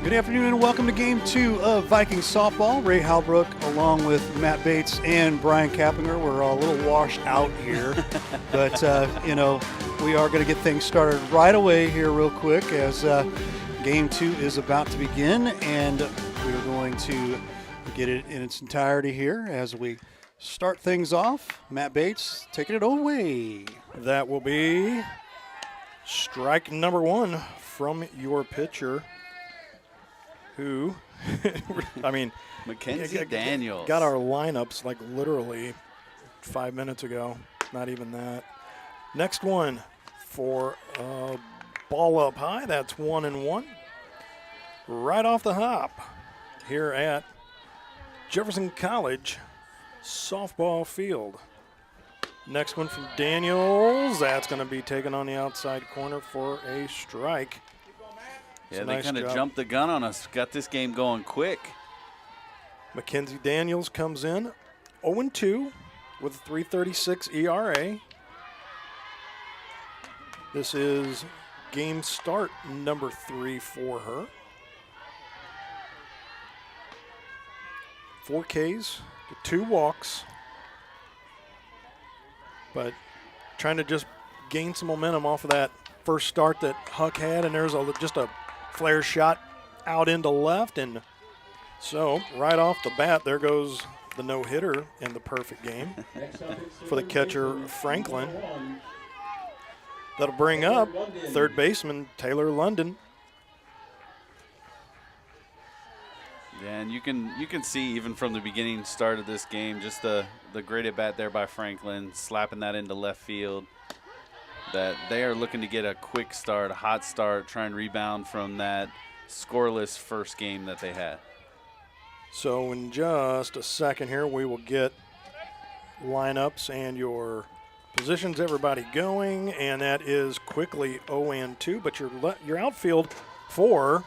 Good afternoon and welcome to Game 2 of Vikings softball. Ray Halbrook along with Matt Bates and Brian Kappinger. We're a little washed out here, but we are going to get things started right away here real quick as Game 2 is about to begin, and we're going to get it in its entirety here as we start things off. Matt Bates taking it away. That will be strike number one from your pitcher, who, Mackenzie Daniels. Got our lineups like literally 5 minutes ago. Not even that. Next one for ball up high. That's 1-1. Right off the hop here at Jefferson College softball field. Next one from Daniels. That's going to be taken on the outside corner for a strike. Yeah, they kind of jumped the gun on us. Got this game going quick. Mackenzie Daniels comes in 0-2 with a 3.36 ERA. This is game start number 3 for her. 4 Ks, 2 walks, but trying to just gain some momentum off of that first start that Huck had, and there's just a flare shot out into left, and so right off the bat, there goes the no-hitter in the perfect game for the catcher, Franklin. That'll bring up third baseman Taylor London. Yeah, and you can see even from the beginning start of this game, just the great at bat there by Franklin, slapping that into left field. That they are looking to get a quick start, a hot start, try and rebound from that scoreless first game that they had. So in just a second here, we will get lineups and your positions, everybody going, and that is quickly 0-2. But your outfield for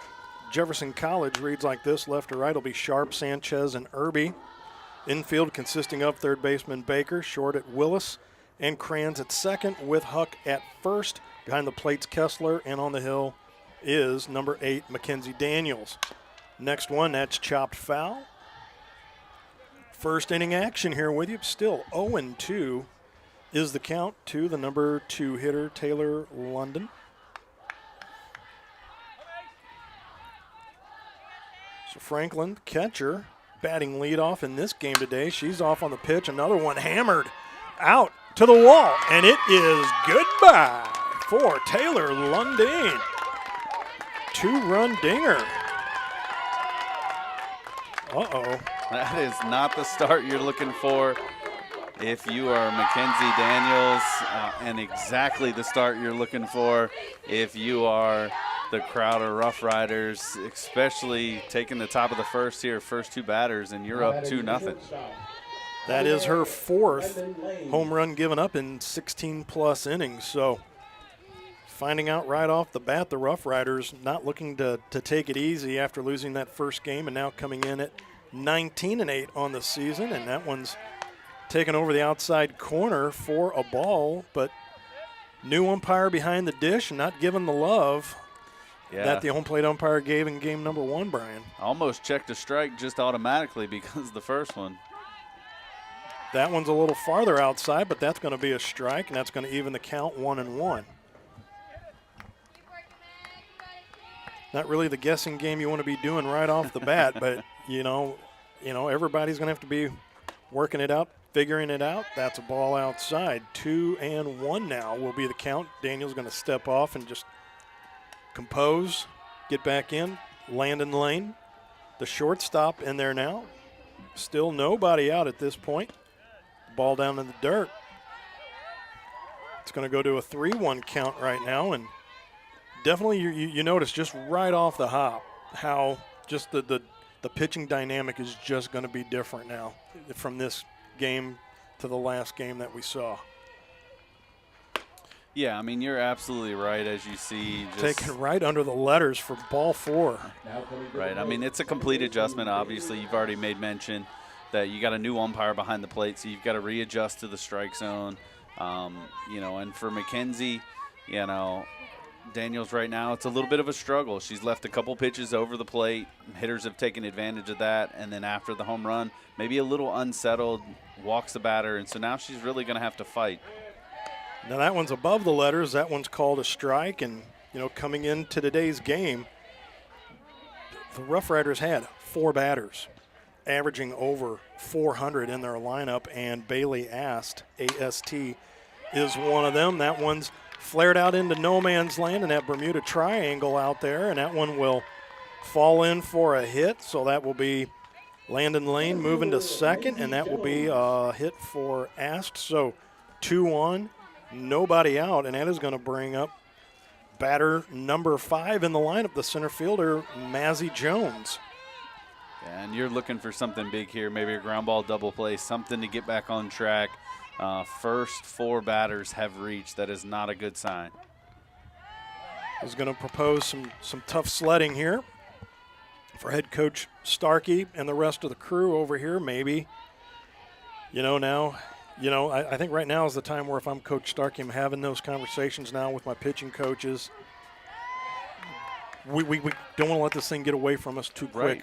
Jefferson College reads like this. Left to right will be Sharp, Sanchez, and Irby. Infield consisting of third baseman Baker, short at Willis, and Kranz at second with Huck at first. Behind the plates, Kessler, and on the hill is number 8, Mackenzie Daniels. Next one, that's chopped foul. First inning action here with you. Still 0-2 is the count to the number 2 hitter, Taylor London. So Franklin, catcher, batting leadoff in this game today. She's off on the pitch. Another one hammered out to the wall, and it is goodbye for Taylor Lundin. 2-run dinger. Uh-oh. That is not the start you're looking for if you are Mackenzie Daniels, and exactly the start you're looking for if you are the Crowder Rough Riders, especially taking the top of the first here, first 2 batters, and you're up 2-0. That is her 4th home run given up in 16-plus innings. So finding out right off the bat, the Rough Riders not looking to take it easy after losing that first game and now coming in at 19-8 on the season. And that one's taken over the outside corner for a ball, but new umpire behind the dish and not giving the love that the home plate umpire gave in game number 1, Brian. Almost checked a strike just automatically because of the first one. That one's a little farther outside, but that's going to be a strike, and that's going to even the count 1-1. Not really the guessing game you want to be doing right off the bat, but everybody's going to have to be working it out, figuring it out. That's a ball outside. 2-1 now will be the count. Daniel's going to step off and just compose, get back in, land in the lane. The shortstop in there now. Still nobody out at this point. Ball down in the dirt. It's going to go to a 3-1 count right now, and definitely you notice just right off the hop how just the pitching dynamic is just going to be different now from this game to the last game that we saw. Yeah, I mean, you're absolutely right as you see. Taken right under the letters for ball 4. Right, I mean, it's a complete adjustment. Obviously, you've already made mention that you got a new umpire behind the plate, so you've got to readjust to the strike zone. And for Mackenzie, Daniels right now, it's a little bit of a struggle. She's left a couple pitches over the plate. Hitters have taken advantage of that. And then after the home run, maybe a little unsettled, walks the batter. And so now she's really going to have to fight. Now that one's above the letters. That one's called a strike. And, you know, coming into today's game, the Rough Riders had 4 batters averaging over 400 in their lineup, and Bailey Ast, A-S-T, is one of them. That one's flared out into no man's land in that Bermuda Triangle out there, and that one will fall in for a hit. So that will be Landon Lane moving to second, and that will be a hit for Ast. So 2-1, nobody out, and that is going to bring up batter number 5 in the lineup, the center fielder, Mazzy Jones. And you're looking for something big here, maybe a ground ball double play, something to get back on track. First 4 batters have reached. That is not a good sign. Is going to propose some tough sledding here for head coach Starkey and the rest of the crew over here. Maybe, I think right now is the time where if I'm Coach Starkey, I'm having those conversations now with my pitching coaches. We don't want to let this thing get away from us too quick. Right.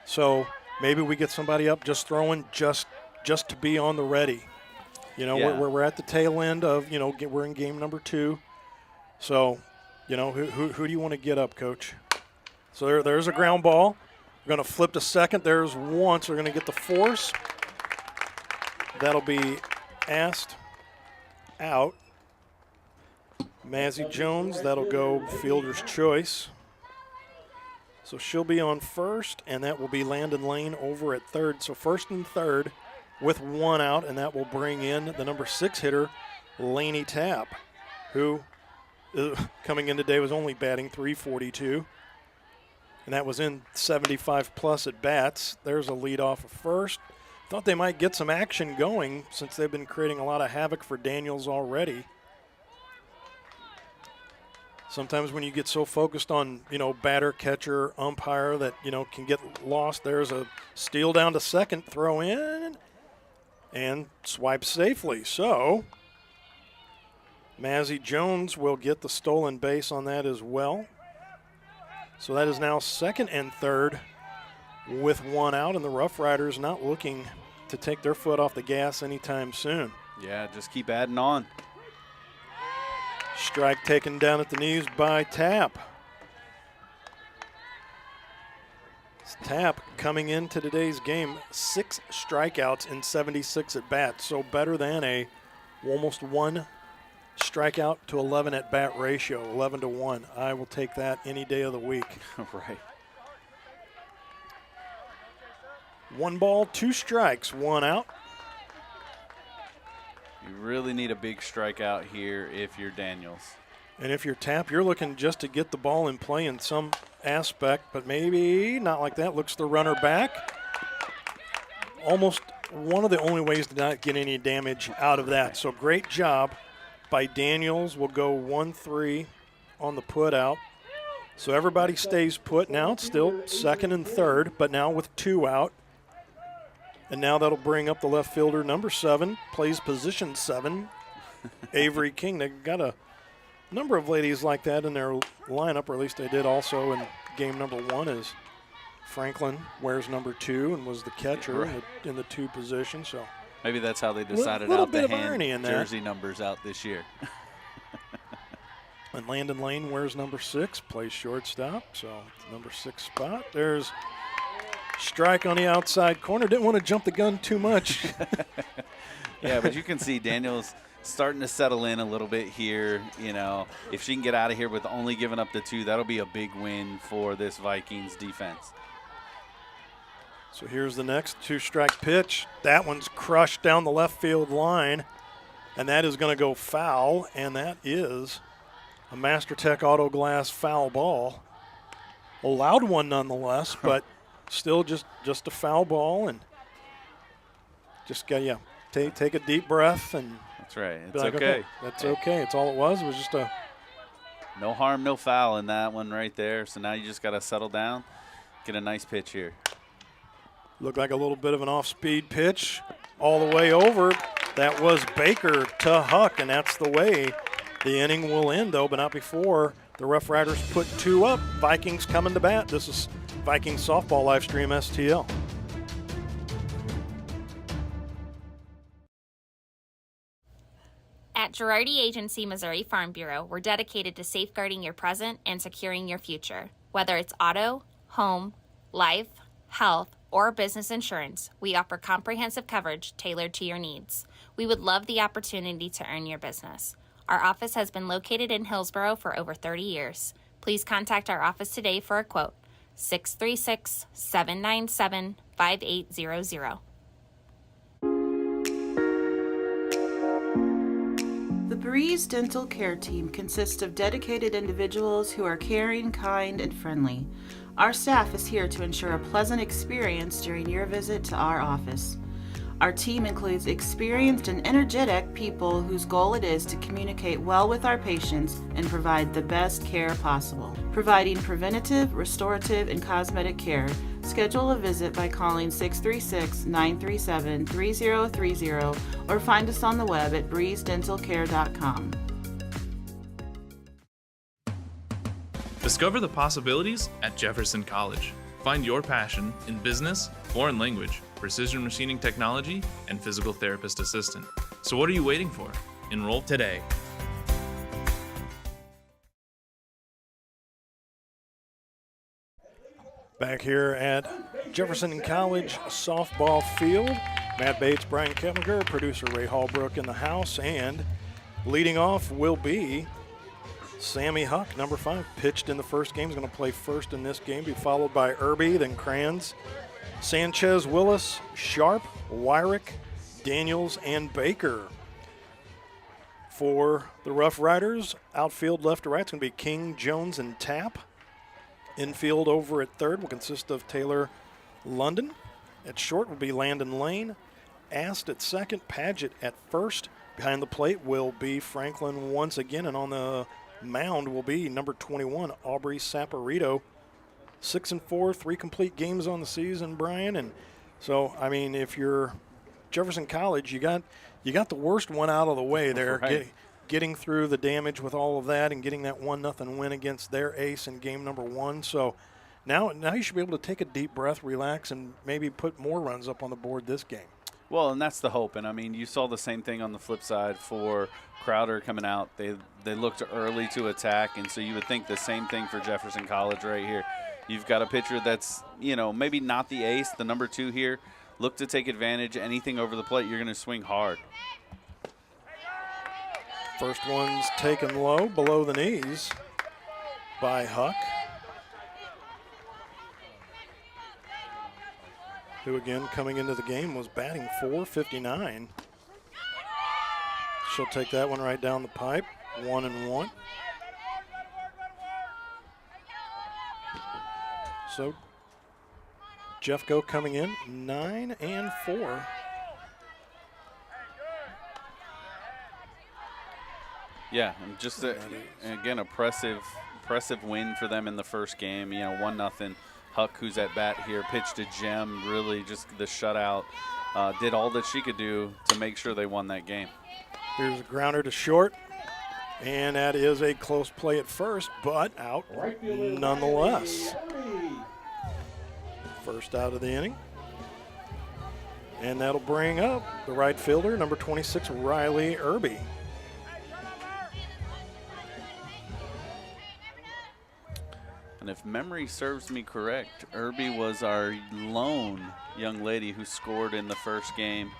So maybe we get somebody up just throwing just to be on the ready. We're at the tail end of, we're in game number 2. So, who do you want to get up, Coach? So there's a ground ball. We're going to flip to second. There's one, so we're going to get the force. That'll be Ast out. Mazzy Jones, that'll go fielder's choice. So she'll be on first, and that will be Landon Lane over at third. So first and third with 1 out, and that will bring in the number 6 hitter, Lainey Tapp, who coming in today was only batting .342, and that was in 75-plus at bats. There's a lead off of first. Thought they might get some action going since they've been creating a lot of havoc for Daniels already. Sometimes when you get so focused on, batter, catcher, umpire that, can get lost. There's a steal down to second, throw in, and swipe safely. So Mazzy Jones will get the stolen base on that as well. So that is now second and third with 1 out, and the Rough Riders not looking to take their foot off the gas anytime soon. Yeah, just keep adding on. Strike taken down at the knees by Tapp. Tapp coming into today's game, 6 strikeouts in 76 at bats, so better than a almost 1 strikeout to 11 at bat ratio, 11-1. I will take that any day of the week. Right. 1 ball, 2 strikes, 1 out. You really need a big strikeout here if you're Daniels. And if you're Tapp, you're looking just to get the ball in play in some aspect, but maybe not like that. Looks the runner back. Almost one of the only ways to not get any damage out of that. So great job by Daniels. We'll go 1-3 on the put out. So everybody stays put. Now it's still second and third, but now with 2 out. And now that'll bring up the left fielder, number 7, plays position 7, Avery King. They got a number of ladies like that in their lineup, or at least they did also in game number 1, as Franklin wears number 2 and was the catcher in the 2 position. So maybe that's how they decided little out bit to of hand irony in that. jersey numbers out this year. And Landon Lane wears number 6, plays shortstop. So number 6 spot. There's strike on the outside corner. Didn't want to jump the gun too much. Yeah, but you can see Daniels starting to settle in a little bit here. If she can get out of here with only giving up the 2, that'll be a big win for this Vikings defense. So here's the next 2-strike pitch. That one's crushed down the left field line, and that is going to go foul, and that is a MasterTech Auto Glass foul ball. A loud one nonetheless, but still just a foul ball, and just take a deep breath and that's right. It's like, okay. That's okay. It's all it was. It was just a no harm, no foul in that one right there. So now you just got to settle down, get a nice pitch here. looked like a little bit of an off-speed pitch all the way over. That was Baker to Huck, and that's the way The inning will end, though, but not before the Rough Riders put 2 up. Vikings coming to bat. This is Vikings Softball Livestream STL. At Girardi Agency Missouri Farm Bureau, we're dedicated to safeguarding your present and securing your future. Whether it's auto, home, life, health, or business insurance, we offer comprehensive coverage tailored to your needs. We would love the opportunity to earn your business. Our office has been located in Hillsborough for over 30 years. Please contact our office today for a quote, 636-797-5800. The Breeze Dental Care Team consists of dedicated individuals who are caring, kind, and friendly. Our staff is here to ensure a pleasant experience during your visit to our office. Our team includes experienced and energetic people whose goal it is to communicate well with our patients and provide the best care possible. Providing preventative, restorative, and cosmetic care, schedule a visit by calling 636-937-3030 or find us on the web at breezedentalcare.com. Discover the possibilities at Jefferson College. Find your passion in business, foreign language, precision machining technology, and physical therapist assistant. So what are you waiting for? Enroll today. Back here at Jefferson College softball field, Matt Bates, Brian Kemminger, producer Ray Hallbrook in the house, and leading off will be Sammy Huck, number 5, pitched in the first game. He's going to play first in this game, be followed by Irby, then Kranz, Sanchez, Willis, Sharp, Wyrick, Daniels, and Baker. For the Rough Riders, outfield left to right, it's going to be King, Jones, and Tapp. Infield over at third will consist of Taylor London. At short will be Landon Lane. Ast at second, Padgett at first. Behind the plate will be Franklin once again, and on the mound will be number 21, Aubrey Saporito. 6-4, 3 complete games on the season, Brian. And so, I mean, if you're Jefferson College, you got the worst one out of the way there. Right. Getting through the damage with all of that and getting that 1-0 win against their ace in game number 1. So now you should be able to take a deep breath, relax, and maybe put more runs up on the board this game. Well, and that's the hope. And, I mean, you saw the same thing on the flip side for Crowder coming out. They looked early to attack, and so you would think the same thing for Jefferson College right here. You've got a pitcher that's, maybe not the ace, the number 2 here. Look to take advantage. Anything over the plate, you're going to swing hard. First one's taken low, below the knees by Huck, who again coming into the game was batting .459. She'll take that one right down the pipe, 1-1. So Jeffco coming in 9-4. Yeah, and just again, impressive win for them in the first game. 1-0. Huck, who's at bat here, pitched a gem. Really, just the shutout. Did all that she could do to make sure they won that game. Here's a grounder to short, and that is a close play at first, but out nonetheless. First out of the inning, and that'll bring up the right fielder, number 26, Riley Irby. And if memory serves me correct, Irby was our lone young lady who scored in the first game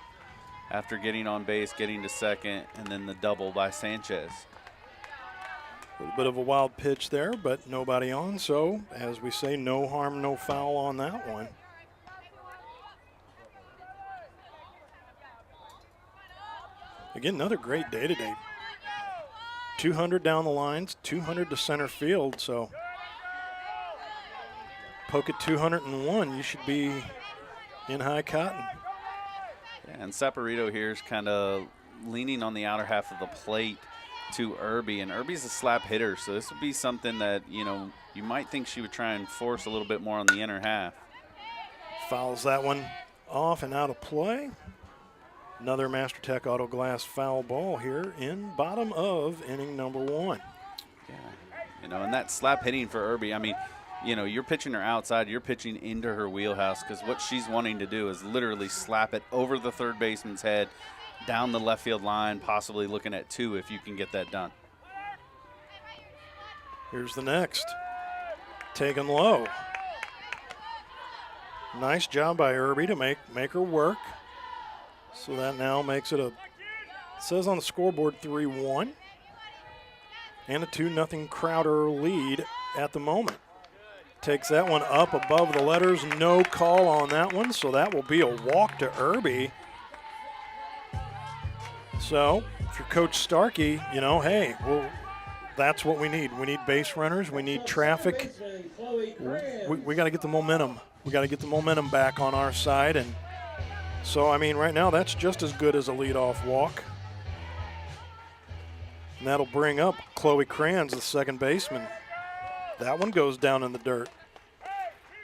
after getting on base, getting to second, and then the double by Sanchez. A little bit of a wild pitch there, but nobody on, so as we say, no harm, no foul on that one. Again, another great day today. 200 down the lines, 200 to center field, so poke at 201, you should be in high cotton. Yeah, and Saporito here is kind of leaning on the outer half of the plate to Irby, and Irby's a slap hitter, so this would be something that, you might think she would try and force a little bit more on the inner half. Fouls that one off and out of play. Another Master Tech Auto Glass foul ball here in bottom of inning number 1. Yeah, and that slap hitting for Irby, I mean, you're pitching her outside, you're pitching into her wheelhouse, because what she's wanting to do is literally slap it over the third baseman's head, down the left field line, possibly looking at 2 if you can get that done. Here's the next. Taken low. Nice job by Irby to make her work. So that now makes it says on the scoreboard 3-1. And a 2-0 Crowder lead at the moment. Takes that one up above the letters. No call on that one, so that will be a walk to Irby. So if you're Coach Starkey, hey, that's what we need. We need base runners. We need traffic. We got to get the momentum. We got to get the momentum back on our side. And so, I mean, right now that's just as good as a leadoff walk. And that'll bring up Chloe Kranz, the second baseman. That one goes down in the dirt.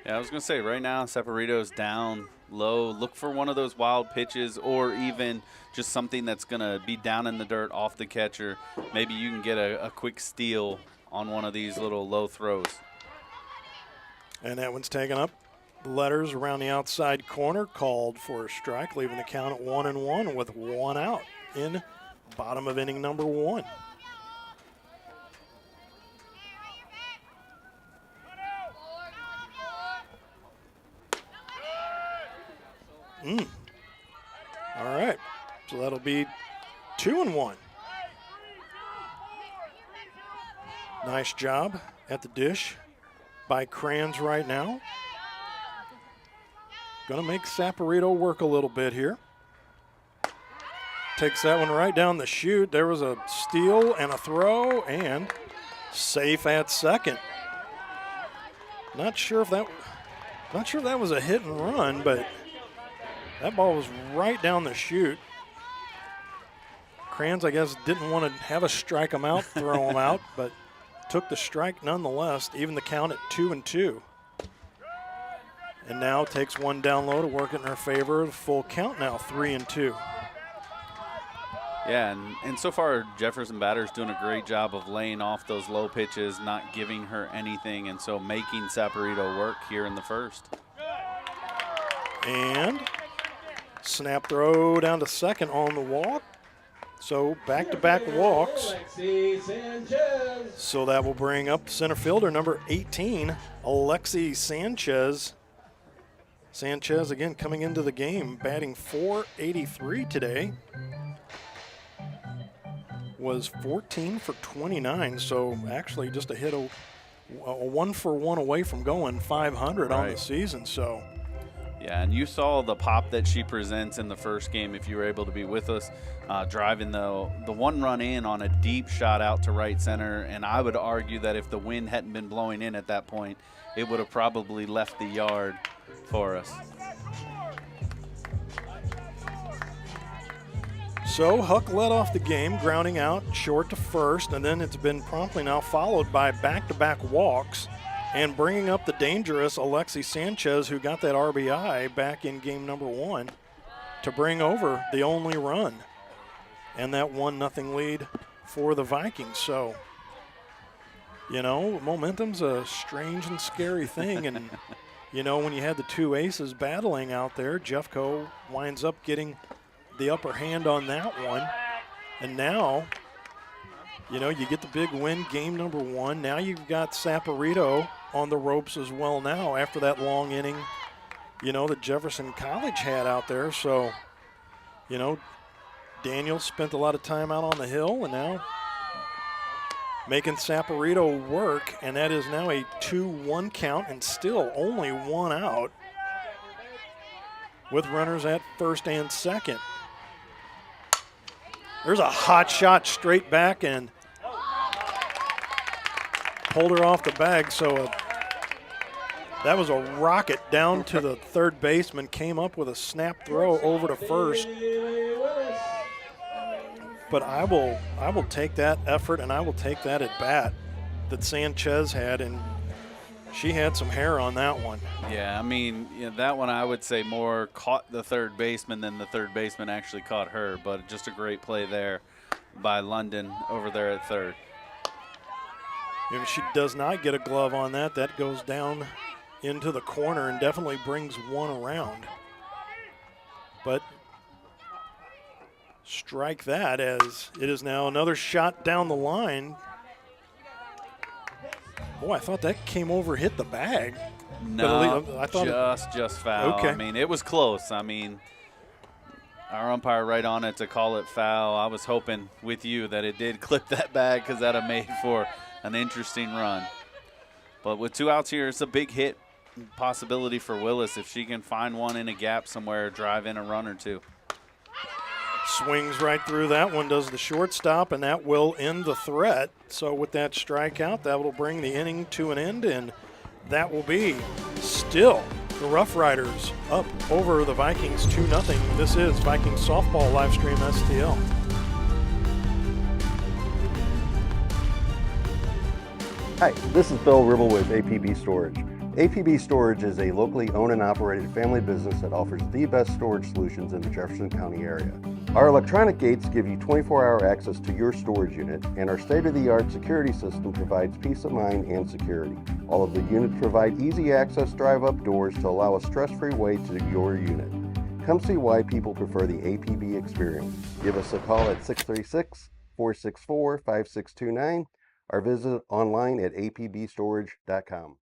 Yeah, I was going to say, right now, Saporito's down low. Look for one of those wild pitches, or even just something that's going to be down in the dirt off the catcher. Maybe you can get a quick steal on one of these little low throws. And that one's taken up. Letters around the outside corner, called for a strike, leaving the count at 1-1 with 1 out in bottom of inning number 1. All right, so that'll be 2-1. Nice job at the dish by Kranz right now. Going to make Saporito work a little bit here. Takes that one right down the chute. There was a steal and a throw, and safe at second. Not sure if that was a hit and run, but that ball was right down the chute. Kranz, I guess, didn't want to have a strike him out, throw him out, but took the strike nonetheless, even the count at 2-2. And now takes one down low to work it in her favor. Full count now, 3-2. Yeah, and so far Jefferson batter's doing a great job of laying off those low pitches, not giving her anything, and so making Saporito work here in the first. And snap throw down to second on the walk. So back-to-back walks. So that will bring up center fielder number 18, Alexi Sanchez. Sanchez again coming into the game, batting .483 today. Was 14 for 29, so actually just a hit, a 1-for-1 away from going 500 on the season. So. Yeah, and you saw the pop that she presents in the first game if you were able to be with us, driving the one run in on a deep shot out to right center. And I would argue that if the wind hadn't been blowing in at that point, it would have probably left the yard for us. So Huck led off the game, grounding out short to first, and then it's been promptly now followed by back-to-back walks and bringing up the dangerous Alexi Sanchez, who got that RBI back in game number 1 to bring over the only run and that 1-0 lead for the Vikings. So, momentum's a strange and scary thing, and, when you had the two aces battling out there, Jeffco winds up getting the upper hand on that one. And now, you get the big win, game number 1. Now you've got Saporito on the ropes as well now after that long inning, that Jefferson College had out there. So, Daniel spent a lot of time out on the hill and now making Saporito work. And that is now a 2-1 count and still only 1 out with runners at first and second. There's a hot shot straight back and pulled her off the bag. So that was a rocket down to the third baseman, came up with a snap throw over to first. But I will take that effort and I will take that at bat that Sanchez had, and She had some hair on that one. Yeah, I mean, that one I would say more caught the third baseman than the third baseman actually caught her, but just a great play there by London over there at third. If she does not get a glove on that, that goes down into the corner and definitely brings one around. But strike that, as it is now another shot down the line. Oh, I thought that came over, hit the bag. No, I thought just foul. Okay. I mean, it was close. I mean, our umpire right on it to call it foul. I was hoping with you that it did clip that bag, because that would have made for an interesting run. But with 2 outs here, it's a big hit possibility for Willis if she can find one in a gap somewhere, drive in a run or two. swings right through that one, does the shortstop, and that will end the threat. So with that strikeout, that will bring the inning to an end, and that will be still the Rough Riders up over the Vikings 2-0. This is Vikings Softball Livestream STL. Hi, this is Bill Ribble with APB Storage. APB Storage is a locally owned and operated family business that offers the best storage solutions in the Jefferson County area. Our electronic gates give you 24-hour access to your storage unit, and our state-of-the-art security system provides peace of mind and security. All of the units provide easy access drive-up doors to allow a stress-free way to your unit. Come see why people prefer the APB experience. Give us a call at 636-464-5629 or visit online at apbstorage.com.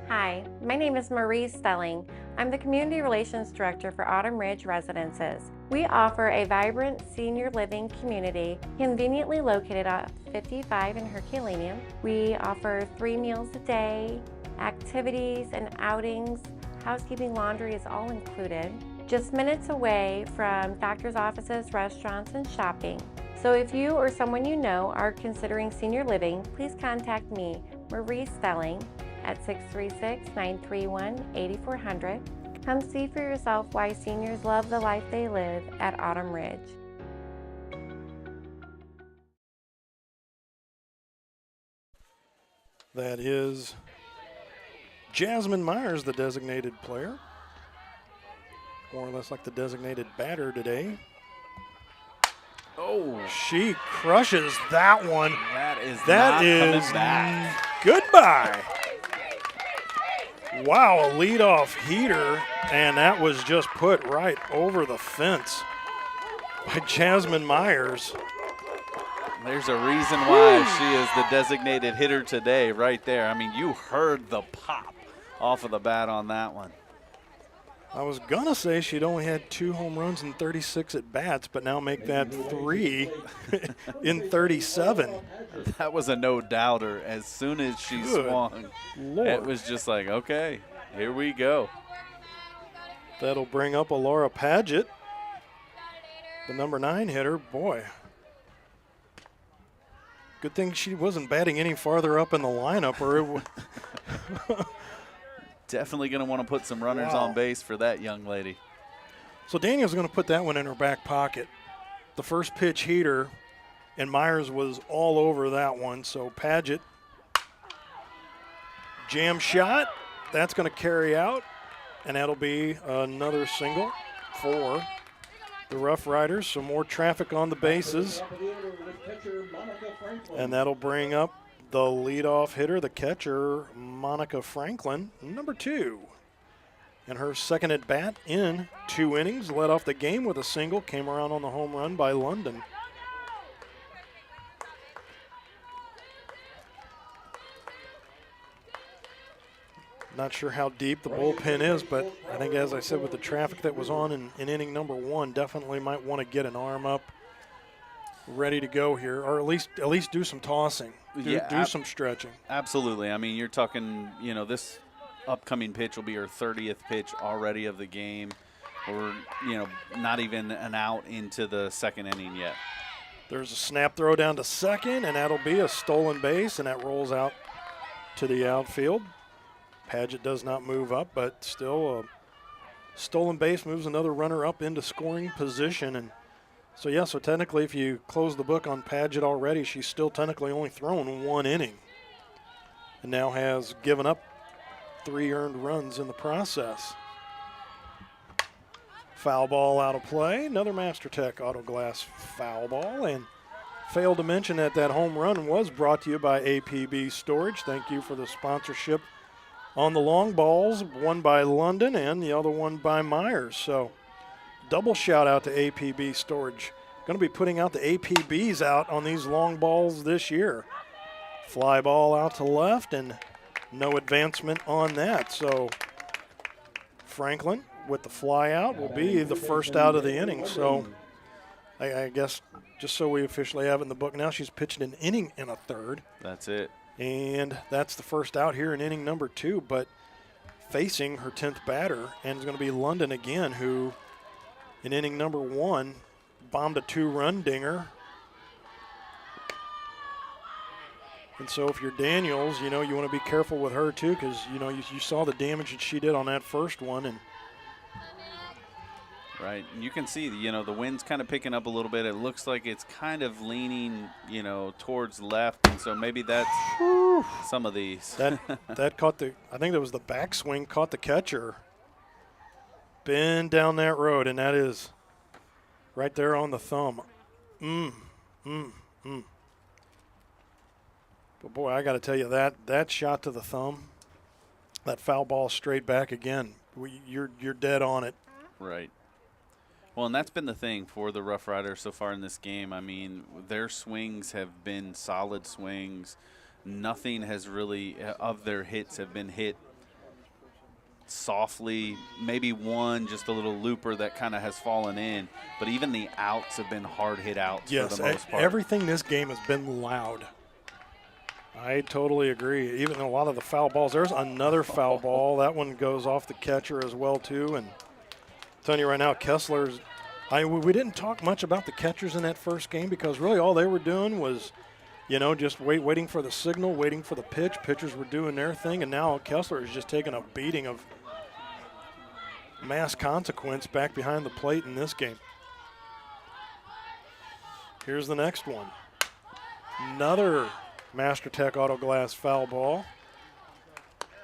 Hi, my name is Marie Stelling. I'm the Community Relations Director for Autumn Ridge Residences. We offer a vibrant senior living community conveniently located off 55 in Herculaneum. We offer 3 meals a day, activities and outings. Housekeeping, laundry is all included. Just minutes away from doctor's offices, restaurants, and shopping. So if you or someone you know are considering senior living, please contact me, Marie Stelling, at 636-931-8400. Come see for yourself why seniors love the life they live at Autumn Ridge. That is Jasmine Myers, the designated player. More or less like the designated batter today. Oh, She crushes that one. that is That not is coming back. goodbye. Wow, a leadoff heater, and that was just put right over the fence by Jasmine Myers. There's a reason why she is the designated hitter today right there. I mean, you heard the pop off of the bat on that one. I was going to say she'd only had 2 home runs and 36 at bats, but now make that 3 in 37. That was a no-doubter. As soon as she Good swung, Lord. it was just like, okay, here we go. That'll bring up a Laura Paget, the number 9 hitter. Boy, good thing she wasn't batting any farther up in the lineup, or it would. Definitely going to want to put some runners Wow. on base for that young lady. So Daniel's going to put that one in her back pocket. The first pitch heater, and Myers was all over that one. So Paget, jam shot, that's going to carry out, and that'll be another single for the Rough Riders. So more traffic on the bases, and that'll bring up the leadoff hitter, the catcher, Monica Franklin, number 2. And her second at bat in 2 innings, led off the game with a single, came around on the home run by London. Not sure how deep the bullpen is, but I think, as I said, with the traffic that was on in inning number 1, definitely might want to get an arm up, ready to go here, or at least do some tossing, do some stretching. Absolutely. I mean, you're talking, this upcoming pitch will be her 30th pitch already of the game. We're, not even an out into the second inning yet. There's a snap throw down to second, and that'll be a stolen base, and that rolls out to the outfield. Paget does not move up, but still a stolen base moves another runner up into scoring position. And so technically if you close the book on Paget already, she's still technically only thrown 1 inning. and now has given up 3 earned runs in the process. Foul ball out of play. Another MasterTech Auto Glass foul ball. And failed to mention that that home run was brought to you by APB Storage. Thank you for the sponsorship on the long balls, one by London and the other one by Myers. So double shout out to APB Storage. Going to be putting out the APBs out on these long balls this year. Fly ball out to left and no advancement on that. So Franklin with the fly out will be the first out of the inning. So I guess just so we officially have it in the book now, she's pitched an inning and a third. That's it. And that's the first out here in inning number 2, but facing her 10th batter, and it's going to be London again, who in inning number 1 bombed a 2-run dinger. And so if you're Daniels, you want to be careful with her too, because, you saw the damage that she did on that first one. And right, and you can see, the wind's kind of picking up a little bit. It looks like it's kind of leaning, towards left, and so maybe that's some of these. that caught I think that was the backswing, caught the catcher. Been down that road, and that is right there on the thumb. But boy, I got to tell you, that shot to the thumb, that foul ball straight back again. You're dead on it. Right. Well, and that's been the thing for the Rough Riders so far in this game. I mean, their swings have been solid swings. Nothing has really, of their hits, have been hit softly. Maybe one, just a little looper that kind of has fallen in. But even the outs have been hard hit outs for the most part. Everything this game has been loud. I totally agree. Even a lot of the foul balls. There's another foul ball. That one goes off the catcher as well, too. And I'm telling you right now, Kessler's – we didn't talk much about the catchers in that first game because really all they were doing was, just waiting for the signal, waiting for the pitch. Pitchers were doing their thing, and now Kessler is just taking a beating of mass consequence back behind the plate in this game. Here's the next one. Another MasterTech Auto Glass foul ball.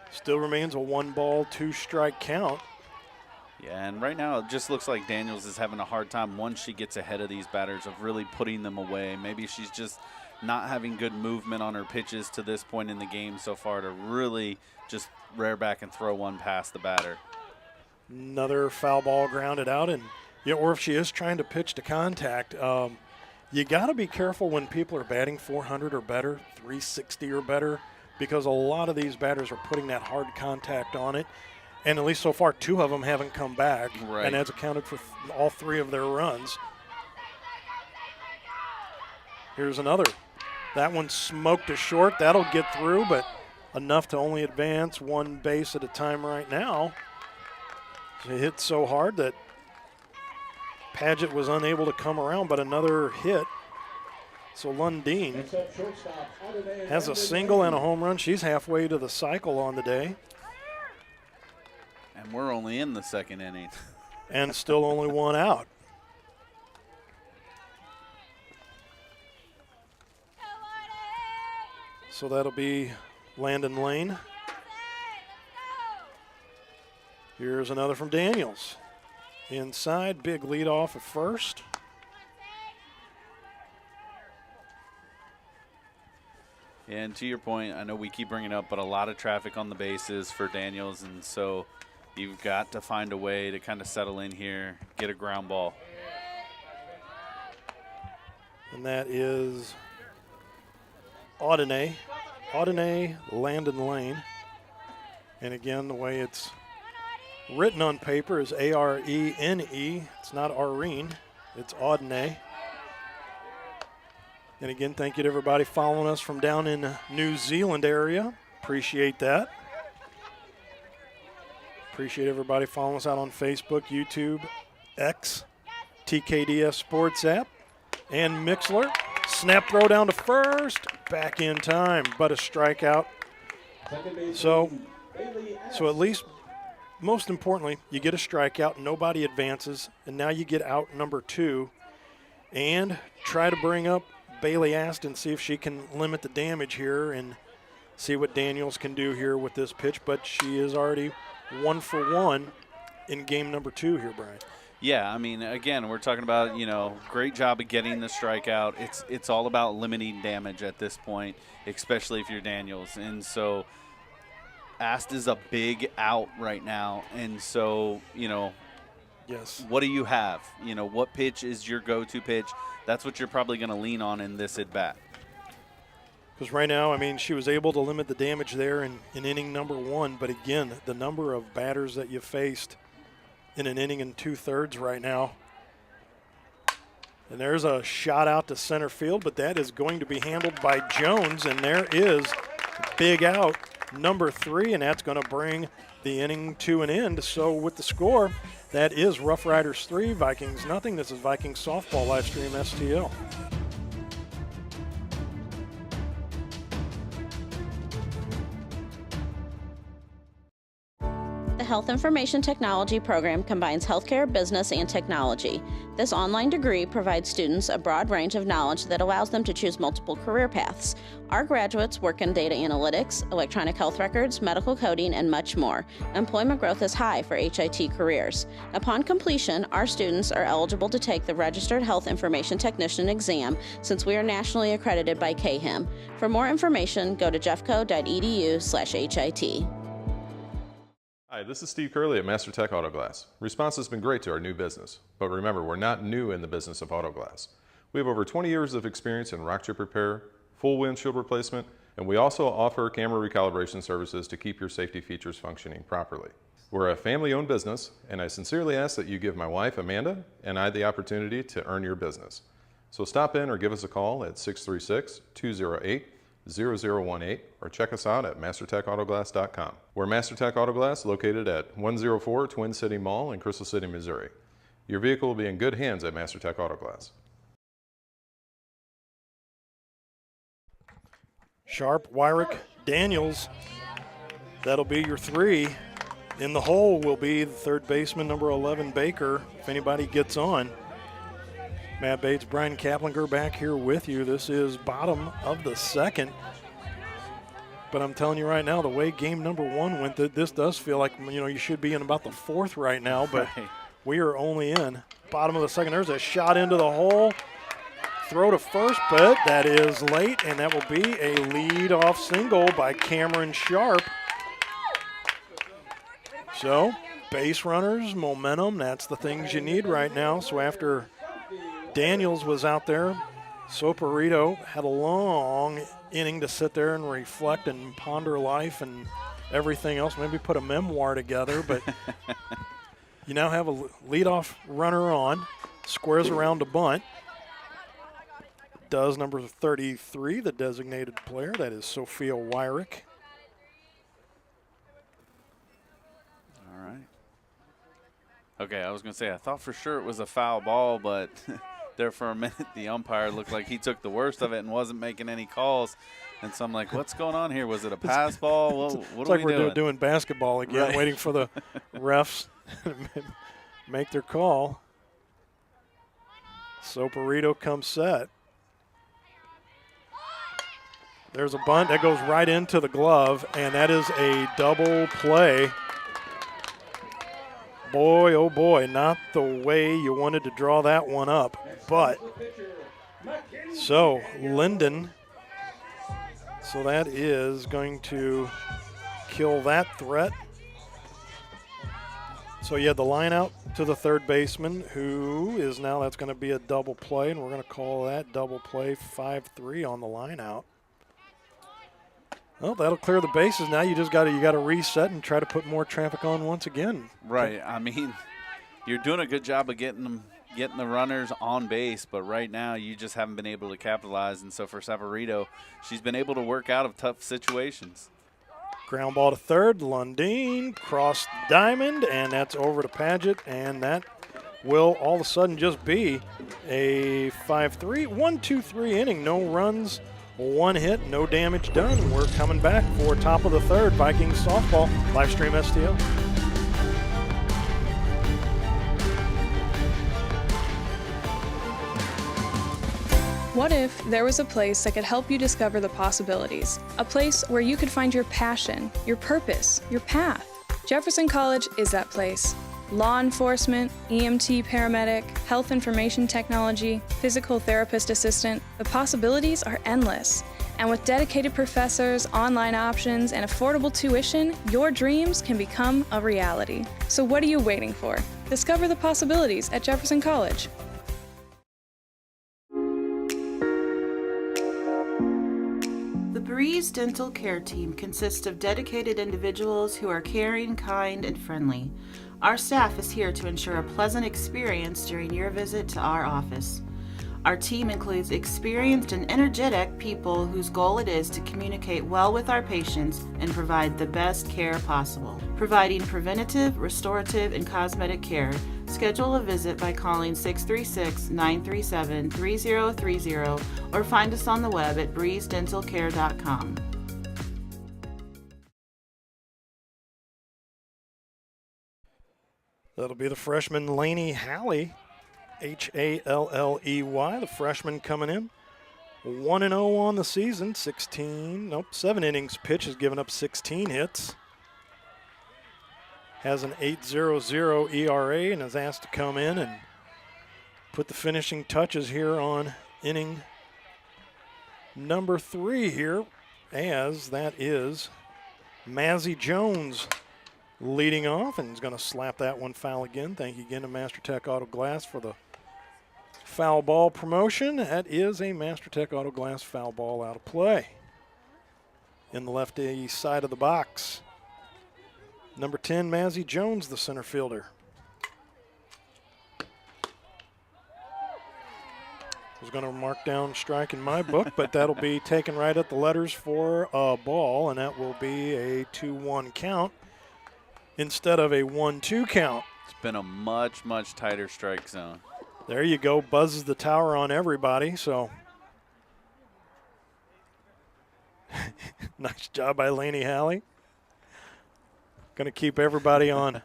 Still remains a 1-ball, 2-strike count. Yeah, and right now it just looks like Daniels is having a hard time once she gets ahead of these batters of really putting them away. Maybe she's just not having good movement on her pitches to this point in the game so far to really just rear back and throw one past the batter. Another foul ball grounded out, and or if she is trying to pitch to contact, you got to be careful when people are batting 400 or better, 360 or better, because a lot of these batters are putting that hard contact on it. And at least so far, 2 of them haven't come back, right, and that's accounted for all 3 of their runs. Here's another. That one smoked to short. That'll get through, but enough to only advance 1 base at a time right now. It hit so hard that Paget was unable to come around, but another hit. So Lundeen has a single and a home run. She's halfway to the cycle on the day. And we're only in the second inning. And still only 1 out. So that'll be Landon Lane. Here's another from Daniels. Inside, big lead off at first. And to your point, I know we keep bringing it up, but a lot of traffic on the bases for Daniels, and so you've got to find a way to kind of settle in here, get a ground ball. And that is Audine, Landon Lane. And again, the way it's written on paper is A-R-E-N-E. It's not Arene, it's Audine. And again, thank you to everybody following us from down in the New Zealand area. Appreciate that. Appreciate everybody following us out on Facebook, YouTube, X, TKDS Sports app, and Mixler. Snap throw down to first, back in time, but a strikeout. So at least, most importantly, you get a strikeout, nobody advances, and now you get out number 2 and try to bring up Bailey Aston, see if she can limit the damage here and see what Daniels can do here with this pitch, but she is already 1 for 1 in game number 2 here, Brian. Yeah, I mean, again, we're talking about, great job of getting the strikeout. It's all about limiting damage at this point, especially if you're Daniels. And so Ast is a big out right now. And so, yes, what do you have? What pitch is your go-to pitch? That's what you're probably going to lean on in this at-bat. Because right now, I mean, she was able to limit the damage there in inning number 1. But again, the number of batters that you faced in an inning and 2/3 right now. And there's a shot out to center field, but that is going to be handled by Jones. And there is big out number 3, and that's going to bring the inning to an end. So with the score, that is Rough Riders 3, Vikings nothing. This is Vikings Softball Livestream STL. The Health Information Technology program combines healthcare, business, and technology. This online degree provides students a broad range of knowledge that allows them to choose multiple career paths. Our graduates work in data analytics, electronic health records, medical coding, and much more. Employment growth is high for HIT careers. Upon completion, our students are eligible to take the Registered Health Information Technician exam since we are nationally accredited by KHIM. For more information, go to jeffco.edu/HIT. Hi, this is Steve Curley at MasterTech Auto Glass. Response has been great to our new business, but remember, we're not new in the business of auto glass. We have over 20 years of experience in rock chip repair, full windshield replacement, and we also offer camera recalibration services to keep your safety features functioning properly. We're a family-owned business, and I sincerely ask that you give my wife, Amanda, and I the opportunity to earn your business. So stop in or give us a call at 636-208-0018 or check us out at mastertechautoglass.com. We're MasterTech Auto Glass located at 104 Twin City Mall in Crystal City, Missouri. Your vehicle will be in good hands at MasterTech Auto Glass. Sharp, Wyrick, Daniels. That'll be your 3. In the hole will be the third baseman, number 11, Baker, if anybody gets on. Matt Bates, Brian Kaplinger back here with you. This is bottom of the 2nd. But I'm telling you right now, the way game number 1 went, this does feel like, you should be in about the 4th right now, but we are only in bottom of the 2nd. There's a shot into the hole. Throw to first, but that is late, and that will be a lead-off single by Cameron Sharp. So, base runners, momentum, that's the things you need right now. So after Daniels was out there, Soperito had a long inning to sit there and reflect and ponder life and everything else, maybe put a memoir together, but you now have a leadoff runner on, squares around a bunt. Does number 33, the designated player, that is Sophia Wyrick. All right. Okay, I was going to say, I thought for sure it was a foul ball, but there for a minute the umpire looked like he took the worst of it and wasn't making any calls. And so I'm like, what's going on here? Was it a pass ball? What are we doing? It's like we're doing basketball again, right. Waiting for the refs to make their call. Soperito comes set. There's a bunt that goes right into the glove, and that is a double play. Boy, oh boy, not the way you wanted to draw that one up. But, so Linden, so that is going to kill that threat. So you had the line out to the third baseman, who is now, that's going to be a double play, and we're going to call that double play 5-3 on the line out. Well, that'll clear the bases. Now you just got to reset and try to put more traffic on once again. Right. I mean, you're doing a good job of getting the runners on base, but right now you just haven't been able to capitalize. And so for Savarito, she's been able to work out of tough situations. Ground ball to third. Lundeen cross diamond, and that's over to Paget, and that will all of a sudden just be a 5-3, 1-2-3 inning. No runs. 1 hit, no damage done. We're coming back for top of the 3rd, Vikings softball, Livestream STL. What if there was a place that could help you discover the possibilities? A place where you could find your passion, your purpose, your path. Jefferson College is that place. Law enforcement, EMT paramedic, health information technology, physical therapist assistant, the possibilities are endless. And with dedicated professors, online options, and affordable tuition, your dreams can become a reality. So what are you waiting for? Discover the possibilities at Jefferson College. The Breeze Dental Care Team consists of dedicated individuals who are caring, kind, and friendly. Our staff is here to ensure a pleasant experience during your visit to our office. Our team includes experienced and energetic people whose goal it is to communicate well with our patients and provide the best care possible. Providing preventative, restorative, and cosmetic care. Schedule a visit by calling 636-937-3030 or find us on the web at breezedentalcare.com. That'll be the freshman Lainey Halley, Halley, the freshman coming in. 1-0 on the season, 7 innings pitch, has given up 16 hits. Has an 8.00 ERA and is asked to come in and put the finishing touches here on inning number 3 here, as that is Mazzy Jones leading off, and is going to slap that one foul again. Thank you again to MasterTech Auto Glass for the foul ball promotion. That is a MasterTech Auto Glass foul ball out of play in the lefty side of the box. Number 10, Mazzy Jones, the center fielder. I was going to mark down strike in my book, but that'll be taken right at the letters for a ball, and that will be a 2-1 count instead of a 1-2 count. It's been a much, much tighter strike zone. There you go. Buzzes the tower on everybody. So nice job by Lainey Halley. Going to keep everybody on.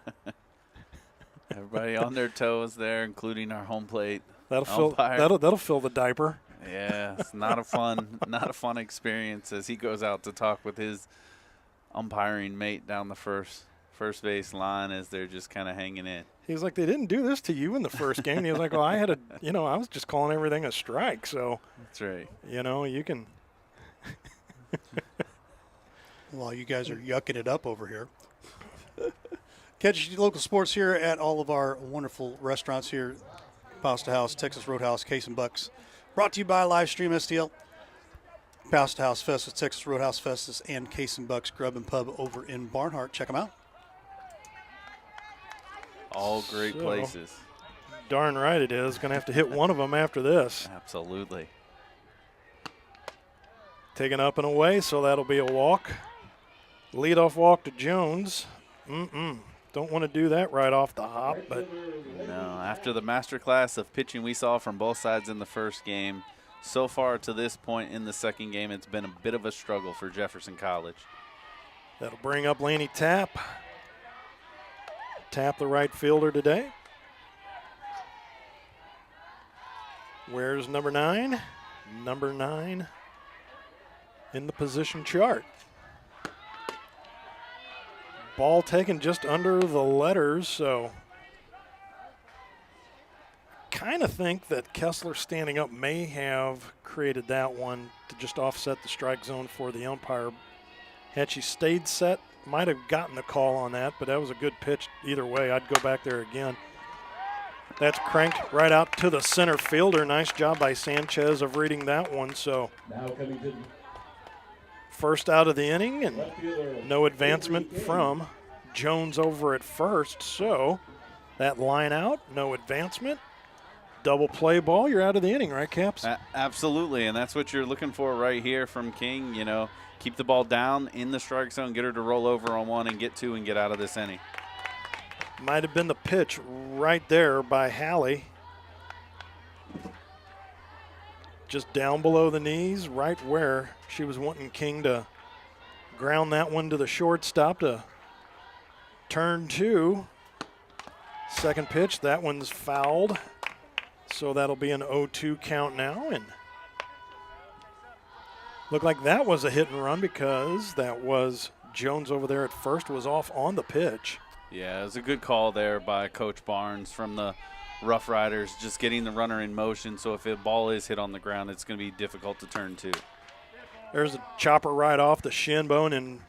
Everybody on their toes there, including our home plate. That'll fill the diaper. Yeah, it's not a fun experience as he goes out to talk with his umpiring mate down the first base line as they're just kind of hanging in. He's like, they didn't do this to you in the first game. And he was like, well, I was just calling everything a strike. So that's right. You can. While you guys are yucking it up over here. Catch local sports here at all of our wonderful restaurants here. Pasta House, Texas Roadhouse, Case and Bucks. Brought to you by Livestream STL. Pasta House Festus, Texas Roadhouse Festus, and Case and Bucks Grub and Pub over in Barnhart. Check them out. All great places. Darn right it is. Going to have to hit one of them after this. Absolutely. Taken up and away, so that'll be a walk. Leadoff walk to Jones. Don't want to do that right off the hop, but no. After the masterclass of pitching we saw from both sides in the first game, so far to this point in the second game, it's been a bit of a struggle for Jefferson College. That'll bring up Laney Tapp. Tapp, the right fielder today. Where's number 9? Number 9 in the position chart. Ball taken just under the letters, so kind of think that Kessler standing up may have created that one to just offset the strike zone for the umpire. Had she stayed set, might have gotten the call on that, but that was a good pitch either way. I'd go back there again. That's cranked right out to the center fielder. Nice job by Sanchez of reading that one. So first out of the inning, and no advancement from Jones over at first. So that line out, no advancement. Double play ball, you're out of the inning, right, Caps? Absolutely, and that's what you're looking for right here from King. Keep the ball down in the strike zone, get her to roll over on one and get two and get out of this inning. Might have been the pitch right there by Halley. Just down below the knees, right where she was wanting King to ground that one to the shortstop to turn 2. Second pitch, that one's fouled. So that'll be an 0-2 count now, and Looked like that was a hit and run because that was Jones over there at first was off on the pitch. Yeah, it was a good call there by Coach Barnes from the Rough Riders, just getting the runner in motion, so if a ball is hit on the ground, it's going to be difficult to turn to. There's a chopper right off the shin bone, and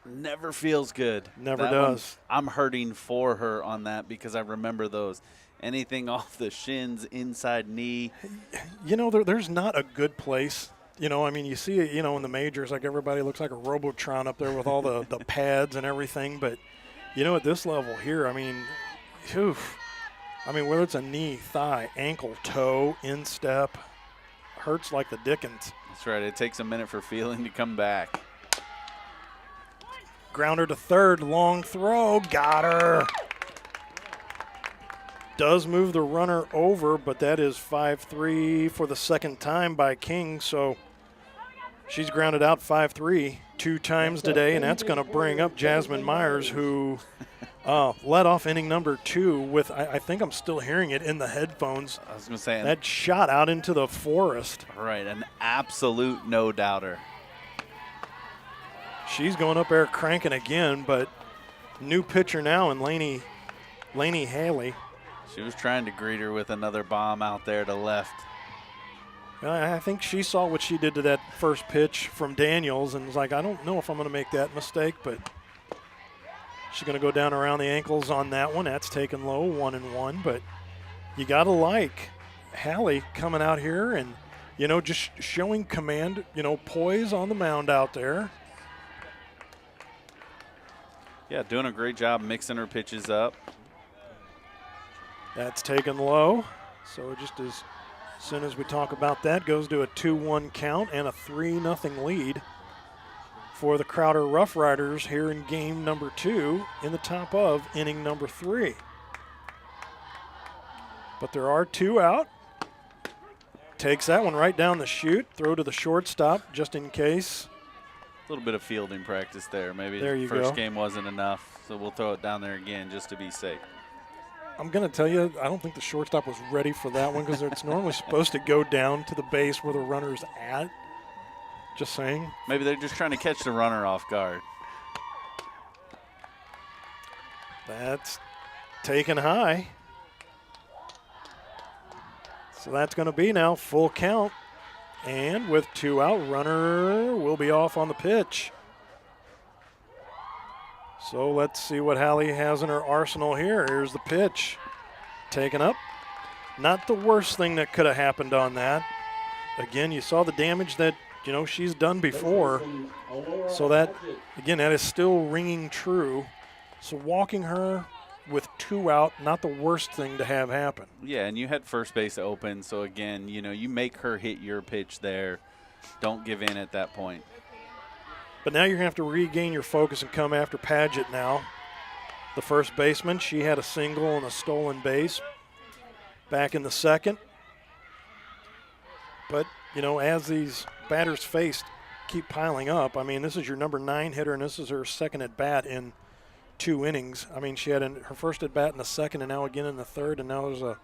never feels good. Never that does. I'm hurting for her on that because I remember those. Anything off the shins, inside knee. You know, there's not a good place. You know, I mean, you see it, you know, in the majors, like everybody looks like a Robotron up there with all the pads and everything. But, you know, at this level here, I mean, oof. I mean, whether it's a knee, thigh, ankle, toe, instep, hurts like the dickens. That's right. It takes a minute for feeling to come back. Grounder to third, long throw, got her. Does move the runner over, but that is 5-3 for the second time by King. So she's grounded out 5-3 2 times today, and that's going to bring up Jasmine Myers, who led off inning number 2 with, I think I'm still hearing it in the headphones. I was going to say that shot out into the forest. Right, an absolute no-doubter. She's going up there cranking again, but new pitcher now in Lainey Haley. She was trying to greet her with another bomb out there to left. I think she saw what she did to that first pitch from Daniels and was like, I don't know if I'm going to make that mistake, but she's going to go down around the ankles on that one. That's taken low, 1-1. But you got to like Hallie coming out here and, you know, just showing command, you know, poise on the mound out there. Yeah, doing a great job mixing her pitches up. That's taken low. So just as soon as we talk about that, goes to a 2-1 count and a 3-0 lead for the Crowder Rough Riders here in game number 2 in the top of inning number 3. But there are 2 out. Takes that one right down the chute. Throw to the shortstop just in case. A little bit of fielding practice there. Maybe there the first game wasn't enough, so we'll throw it down there again just to be safe. I'm going to tell you, I don't think the shortstop was ready for that one because it's normally supposed to go down to the base where the runner's at. Just saying. Maybe they're just trying to catch the runner off guard. That's taken high. So that's going to be now full count. And with 2 out, runner will be off on the pitch. So let's see what Hallie has in her arsenal here. Here's the pitch. Taken up. Not the worst thing that could have happened on that. Again, you saw the damage that, you know, she's done before. So that, again, that is still ringing true. So walking her with 2 out, not the worst thing to have happen. Yeah, and you had first base open. So, again, you know, you make her hit your pitch there. Don't give in at that point. But now you're going to have to regain your focus and come after Paget now. The first baseman, she had a single and a stolen base back in the second. But, you know, as these batters faced keep piling up, I mean, this is your number 9 hitter, and this is her second at-bat in 2 innings. I mean, she had her first at-bat in the second and now again in the third, and now there's a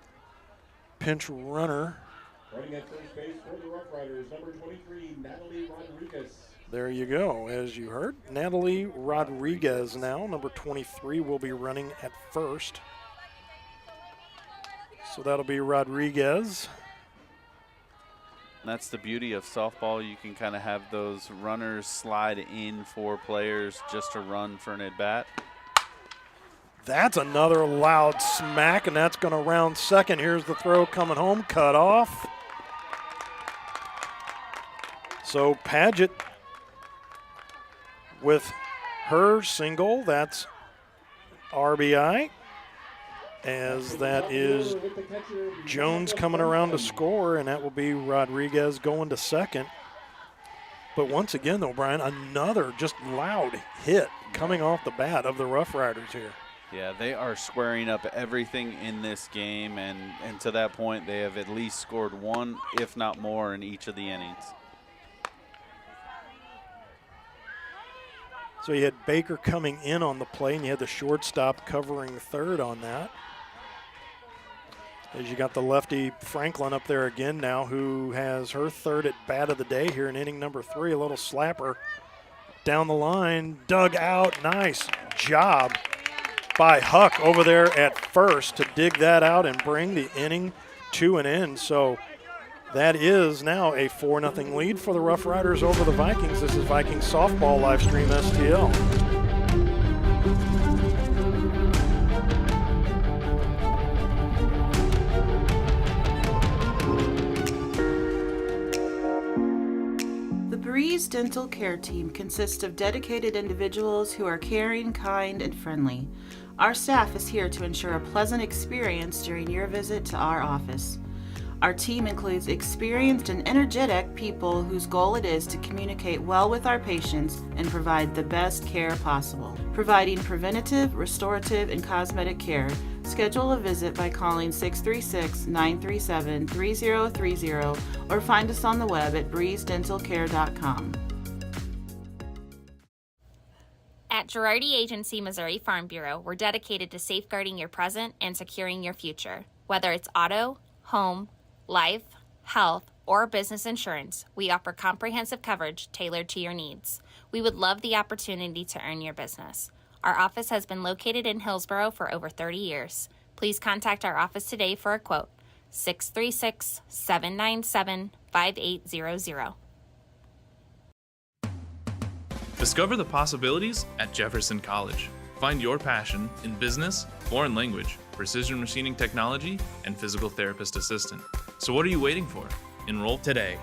pinch runner. Running at first base for the Rough Riders, number 23, Natalie Rodriguez. There you go, as you heard. Natalie Rodriguez now, number 23, will be running at first. So that'll be Rodriguez. That's the beauty of softball. You can kind of have those runners slide in for players just to run for an at-bat. That's another loud smack, and that's going to round second. Here's the throw coming home, cut off. So Paget with her single, that's RBI, as that is Jones coming around to score, and that will be Rodriguez going to second. But once again, though, Brian, another just loud hit coming off the bat of the Rough Riders here. Yeah, they are squaring up everything in this game, and to that point, they have at least scored 1, if not more, in each of the innings. So you had Baker coming in on the play, and you had the shortstop covering third on that. As you got the lefty Franklin up there again now, who has her third at bat of the day here in inning number 3. A little slapper down the line, dug out. Nice job by Huck over there at first to dig that out and bring the inning to an end. So that is now a 4-0 lead for the Rough Riders over the Vikings. This is Vikings Softball Livestream STL. Breeze Dental Care Team consists of dedicated individuals who are caring, kind, and friendly. Our staff is here to ensure a pleasant experience during your visit to our office. Our team includes experienced and energetic people whose goal it is to communicate well with our patients and provide the best care possible. Providing preventative, restorative, and cosmetic care. Schedule a visit by calling 636-937-3030 or find us on the web at breezedentalcare.com. At Girardi Agency Missouri Farm Bureau, we're dedicated to safeguarding your present and securing your future. Whether it's auto, home, life, health, or business insurance, we offer comprehensive coverage tailored to your needs. We would love the opportunity to earn your business. Our office has been located in Hillsborough for over 30 years. Please contact our office today for a quote, 636-797-5800. Discover the possibilities at Jefferson College. Find your passion in business, foreign language, precision machining technology, and physical therapist assistant. So what are you waiting for? Enroll today.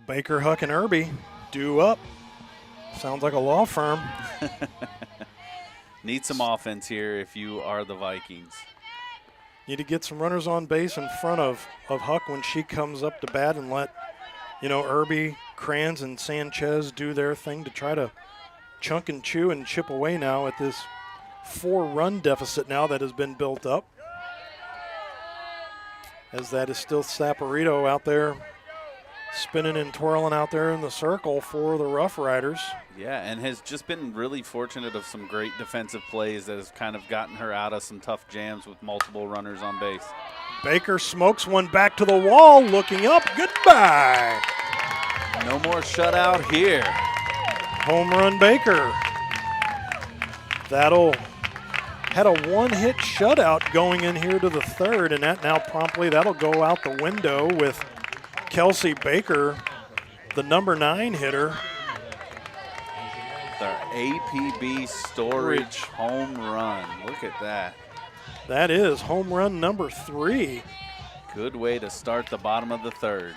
Baker, Huck, and Irby due up. Sounds like a law firm. Need some offense here if you are the Vikings. Need to get some runners on base in front of Huck when she comes up to bat and let, Irby, Kranz, and Sanchez do their thing to try to chunk and chew and chip away now at this 4-run deficit now that has been built up. As that is still Saporito out there spinning and twirling out there in the circle for the Rough Riders. Yeah, and has just been really fortunate of some great defensive plays that has kind of gotten her out of some tough jams with multiple runners on base. Baker smokes one back to the wall, looking up. Goodbye. No more shutout here. Home run Baker. That'll had a one-hit shutout going in here to the third, and that now promptly that'll go out the window with Kelsey Baker, the number 9 hitter. The APB Storage home run. Look at that. That is home run number 3. Good way to start the bottom of the third.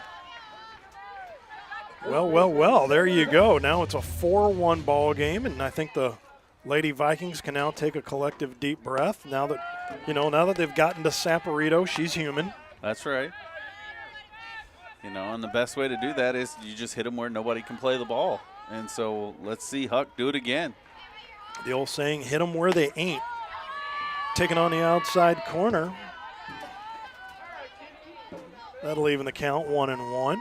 Well, there you go. Now it's a 4-1 ball game, and I think the Lady Vikings can now take a collective deep breath now that they've gotten to Saporito. She's human. That's right. And the best way to do that is you just hit them where nobody can play the ball. And so let's see Huck do it again. The old saying, hit them where they ain't. Taking on the outside corner. That'll even the count 1-1.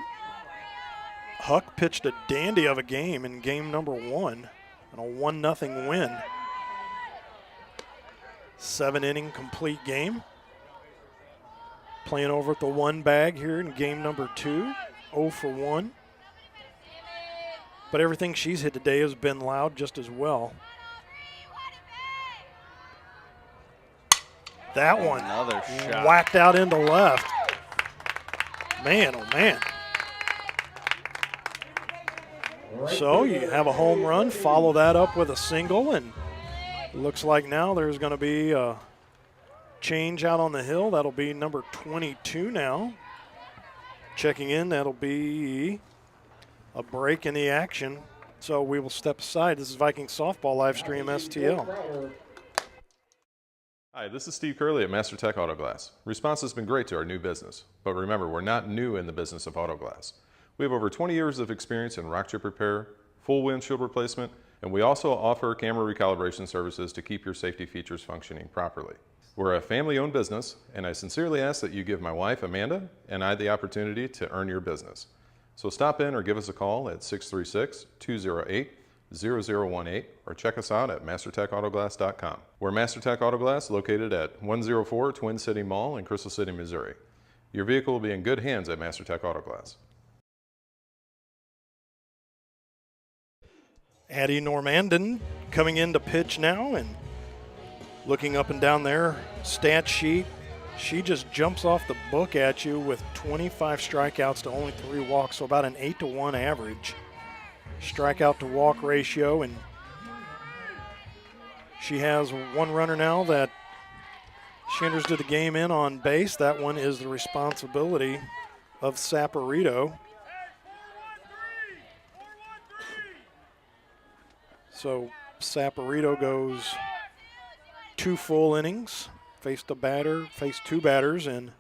Huck pitched a dandy of a game in game number 1 and a 1-0 win. 7-inning complete game. Playing over at the 1 bag here in game number 2, 0 for 1. But everything she's hit today has been loud just as well. That one another shot. Whacked out into left. Man, oh man. So you have a home run, follow that up with a single, and looks like now there's going to be a change out on the hill. That'll be number 22 now. Checking in, that'll be a break in the action. So we will step aside. This is Vikings Softball Livestream STL. Hi, this is Steve Curley at Master Tech Auto Glass. Response has been great to our new business, but remember, we're not new in the business of auto glass. We have over 20 years of experience in rock chip repair, full windshield replacement, and we also offer camera recalibration services to keep your safety features functioning properly. We're a family-owned business, and I sincerely ask that you give my wife, Amanda, and I the opportunity to earn your business. So stop in or give us a call at 636-208-9400 888-888-0018 or check us out at mastertechautoglass.com. We're MasterTech Auto Glass, located at 104 Twin City Mall in Crystal City, Missouri. Your vehicle will be in good hands at MasterTech Auto Glass. Addie Normandin coming in to pitch now, and looking up and down their stat sheet, she just jumps off the book at you with 25 strikeouts to only 3 walks, so about an 8-to-1 average strikeout to walk ratio. And she has one runner now that she enters to the game in on base. That one is the responsibility of Saporito. So Saporito goes 2 full innings, faced 2 batters in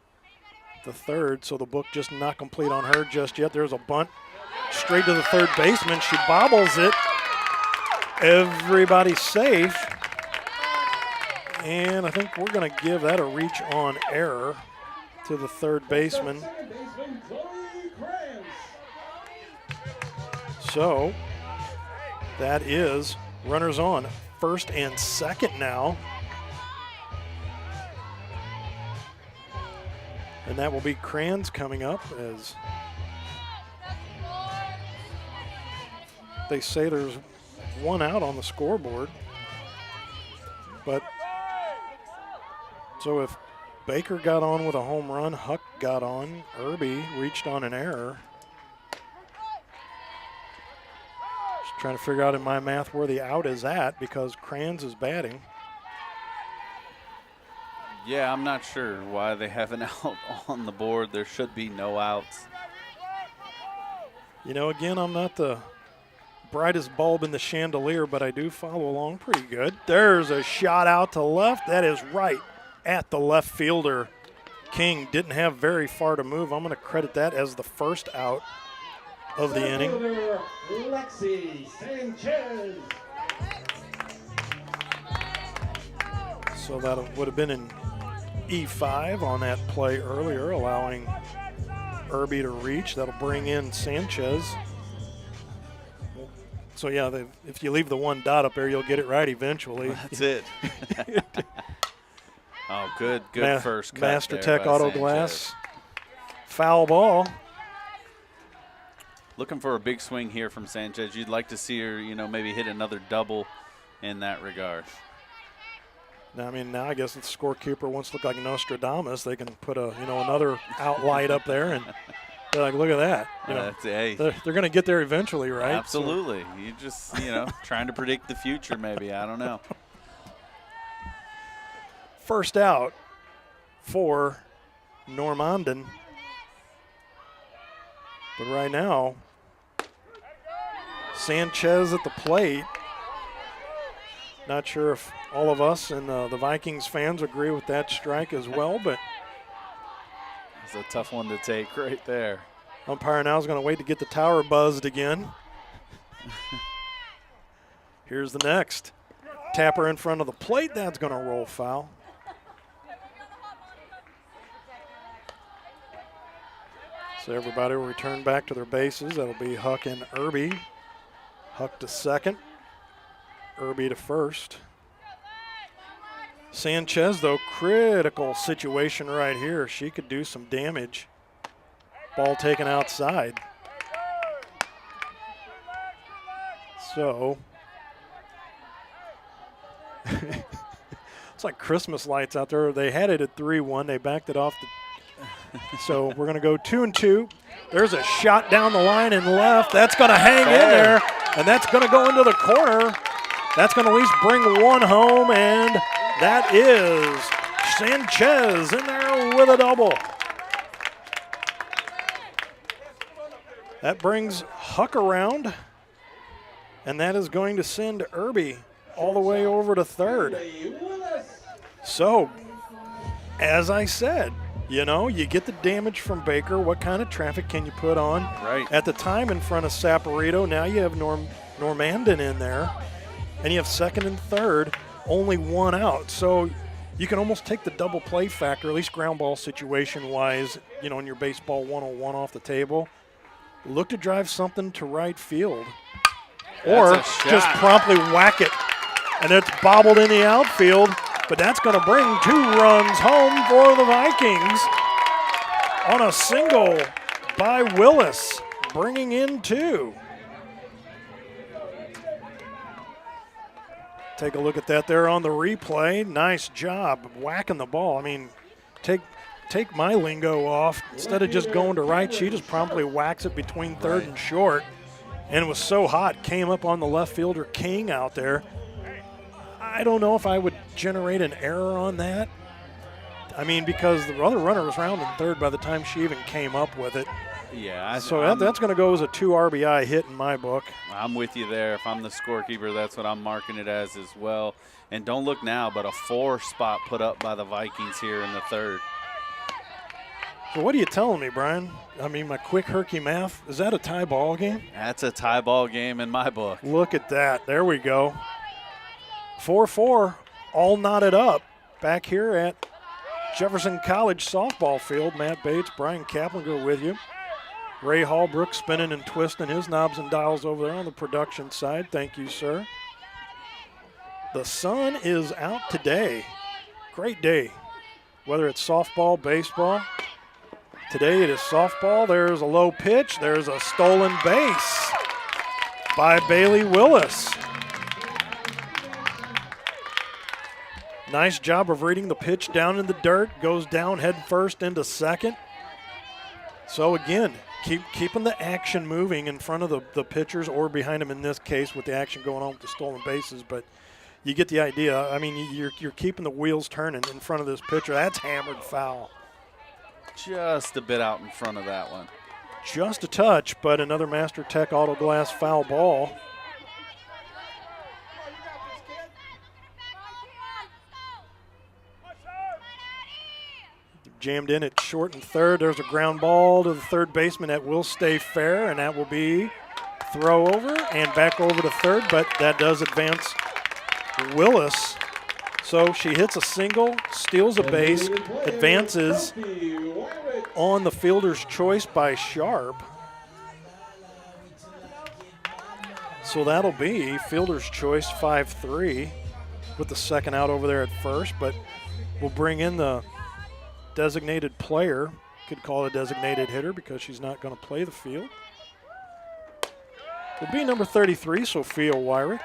the third, so the book just not complete on her just yet. There's a bunt straight to the third baseman. She bobbles it. Everybody's safe. And I think we're going to give that a reach on error to the third baseman. So that is runners on first and second now. And that will be Kranz coming up, as they say there's 1 out on the scoreboard. But so if Baker got on with a home run, Huck got on, Irby reached on an error. Just trying to figure out in my math where the out is at, because Kranz is batting. Yeah, I'm not sure why they have an out on the board. There should be no outs. You know, again, I'm not the brightest bulb in the chandelier, but I do follow along pretty good. There's a shot out to left. That is right at the left fielder. King didn't have very far to move. I'm going to credit that as the first out of the inning. Lexi Sanchez. So that would have been an E5 on that play earlier, allowing Irby to reach. That'll bring in Sanchez. So yeah, if you leave the 1 dot up there, you'll get it right eventually. That's it. Oh, good first cut. MasterTech Auto Glass. Foul ball. Looking for a big swing here from Sanchez. You'd like to see her, maybe hit another double in that regard. Now, I guess if the scorekeeper wants to look like Nostradamus, they can put another outlight up there, and they're like, look at that. They're going to get there eventually, right? Absolutely. So. You just, trying to predict the future maybe. I don't know. First out for Normandin. But right now, Sanchez at the plate. Not sure if all of us and the Vikings fans agree with that strike as well, but it's a tough one to take right there. Umpire now is going to wait to get the tower buzzed again. Here's the next. Tapper in front of the plate. That's going to roll foul. So everybody will return back to their bases. That'll be Huck and Irby. Huck to second. Irby to first. Sanchez, though, critical situation right here. She could do some damage. Ball taken outside. So it's like Christmas lights out there. They had it at 3-1. They backed it off. So we're going to go 2-2. There's a shot down the line and left. That's going to hang in there, and that's going to go into the corner. That's going to at least bring 1 home, and that is Sanchez in there with a double. That brings Huck around, and that is going to send Irby all the way over to third. So, as I said, you get the damage from Baker. What kind of traffic can you put on? Right. At the time in front of Saporito, now you have Normandin in there. And you have second and third, only 1 out. So you can almost take the double play factor, at least ground ball situation-wise, in your baseball 101 off the table. Look to drive something to right field. or That's a shot. just promptly whack it. And it's bobbled in the outfield, but that's going to bring 2 runs home for the Vikings on a single by Willis, bringing in 2. Take a look at that there on the replay. Nice job whacking the ball. I mean, take my lingo off. Instead of just going to right, she just promptly whacks it between third and short. And it was so hot, came up on the left fielder King out there. I don't know if I would generate an error on that. I mean, because the other runner was rounding third by the time she even came up with it. Yeah. So that's going to go as a 2 RBI hit in my book. I'm with you there. If I'm the scorekeeper, that's what I'm marking it as well. And don't look now, but a 4 spot put up by the Vikings here in the third. So what are you telling me, Brian? I mean, my quick herky math, is that a tie ball game? That's a tie ball game in my book. Look at that. There we go. 4-4, all knotted up back here at Jefferson College softball field. Matt Bates, Brian Kaplinger with you. Ray Hallbrook spinning and twisting his knobs and dials over there on the production side. Thank you, sir. The sun is out today. Great day. Whether it's softball, baseball. Today it is softball. There's a low pitch. There's a stolen base by Bailey Willis. Nice job of reading the pitch down in the dirt. Goes down head first into second. So again, keeping the action moving in front of the pitchers or behind them in this case with the action going on with the stolen bases. But you get the idea. I mean, you're keeping the wheels turning in front of this pitcher. That's hammered foul. Just a bit out in front of that one. Just a touch, but another Master Tech Auto Glass foul ball. Jammed in at short and third. There's a ground ball to the third baseman that will stay fair, and that will be throw over and back over to third, but that does advance Willis. So she hits a single, steals a base, advances on the fielder's choice by Sharp. So that'll be fielder's choice 5-3 with the second out over there at first, but we'll bring in the designated player. Could call it a designated hitter because she's not going to play the field. It'll be number 33, Sophia Wyrick.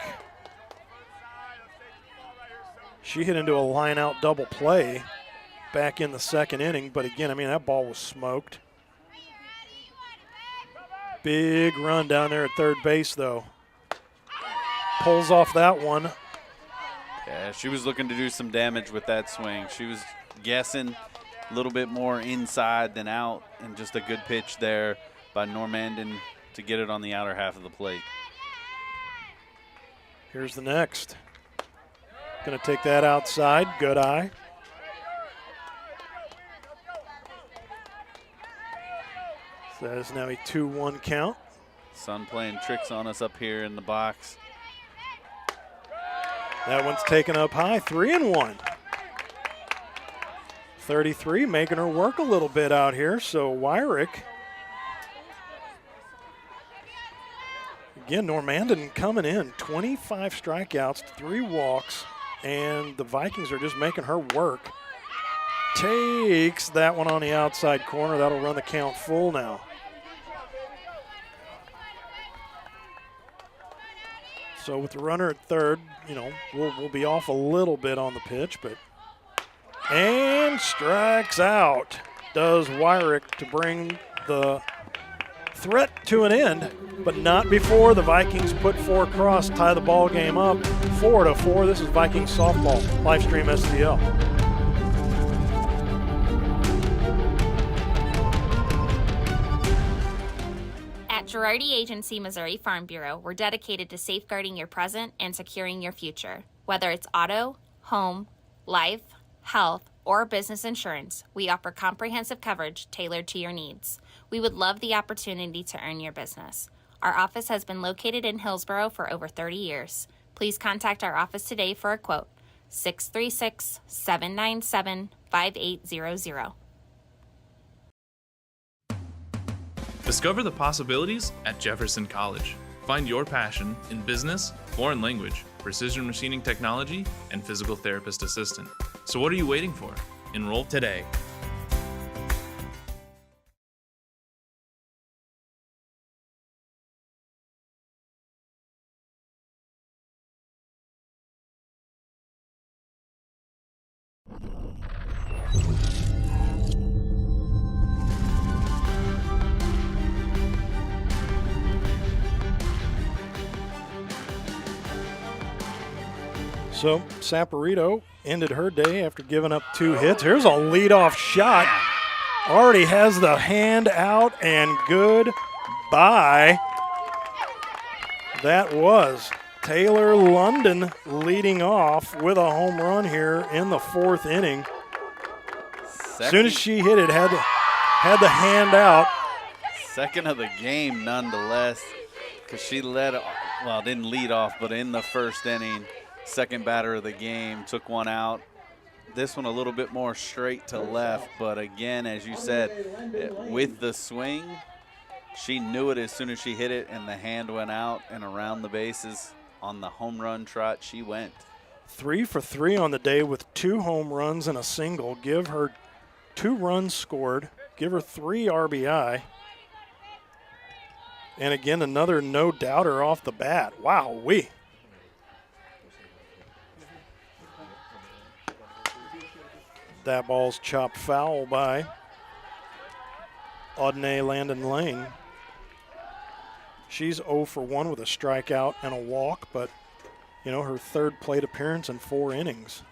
She hit into a line-out double play back in the second inning, but again, I mean, that ball was smoked. Big run down there at third base, though. Pulls off that one. Yeah, she was looking to do some damage with that swing. She was guessing a little bit more inside than out, and just a good pitch there by Normandin to get it on the outer half of the plate. Here's the next. Going to take that outside. Good eye. So that is now a 2-1 count. Sun playing tricks on us up here in the box. That one's taken up high. 3-1. 33 making her work a little bit out here. So Wyrick. Again, Normandin coming in. 25 strikeouts, 3 walks. And the Vikings are just making her work. Takes that one on the outside corner. That'll run the count full now. So with the runner at third, you know, we'll be off a little bit on the pitch, but and strikes out does Wyrick to bring the threat to an end, but not before the Vikings put 4 across, tie the ball game up 4-4. This is Vikings softball, live stream STL. At Girardi Agency Missouri Farm Bureau, we're dedicated to safeguarding your present and securing your future. Whether it's auto, home, life, health, or business insurance, we offer comprehensive coverage tailored to your needs. We would love the opportunity to earn your business. Our office has been located in Hillsborough for over 30 years. Please contact our office today for a quote, 636-797-5800. Discover the possibilities at Jefferson College. Find your passion in business, foreign language, precision machining technology, and physical therapist assistant. So what are you waiting for? Enroll today. So Saporito ended her day after giving up 2 hits. Here's a leadoff shot. Already has the hand out, and goodbye. That was Taylor London leading off with a home run here in the 4th inning. As soon as she hit it, had the hand out. Second of the game, nonetheless, because she didn't lead off, but in the 1st inning, second batter of the game, took one out. This one a little bit more straight to left, but again, as you said, with the swing, she knew it as soon as she hit it, and the hand went out and around the bases. On the home run trot, she went. 3 for 3 on the day with 2 home runs and a single. Give her 2 runs scored. Give her 3 RBI. And again, another no-doubter off the bat. Wow-wee. That ball's chopped foul by Audney Landon Lane. She's 0 for 1 with a strikeout and a walk, but, you know, her 3rd plate appearance in 4 innings.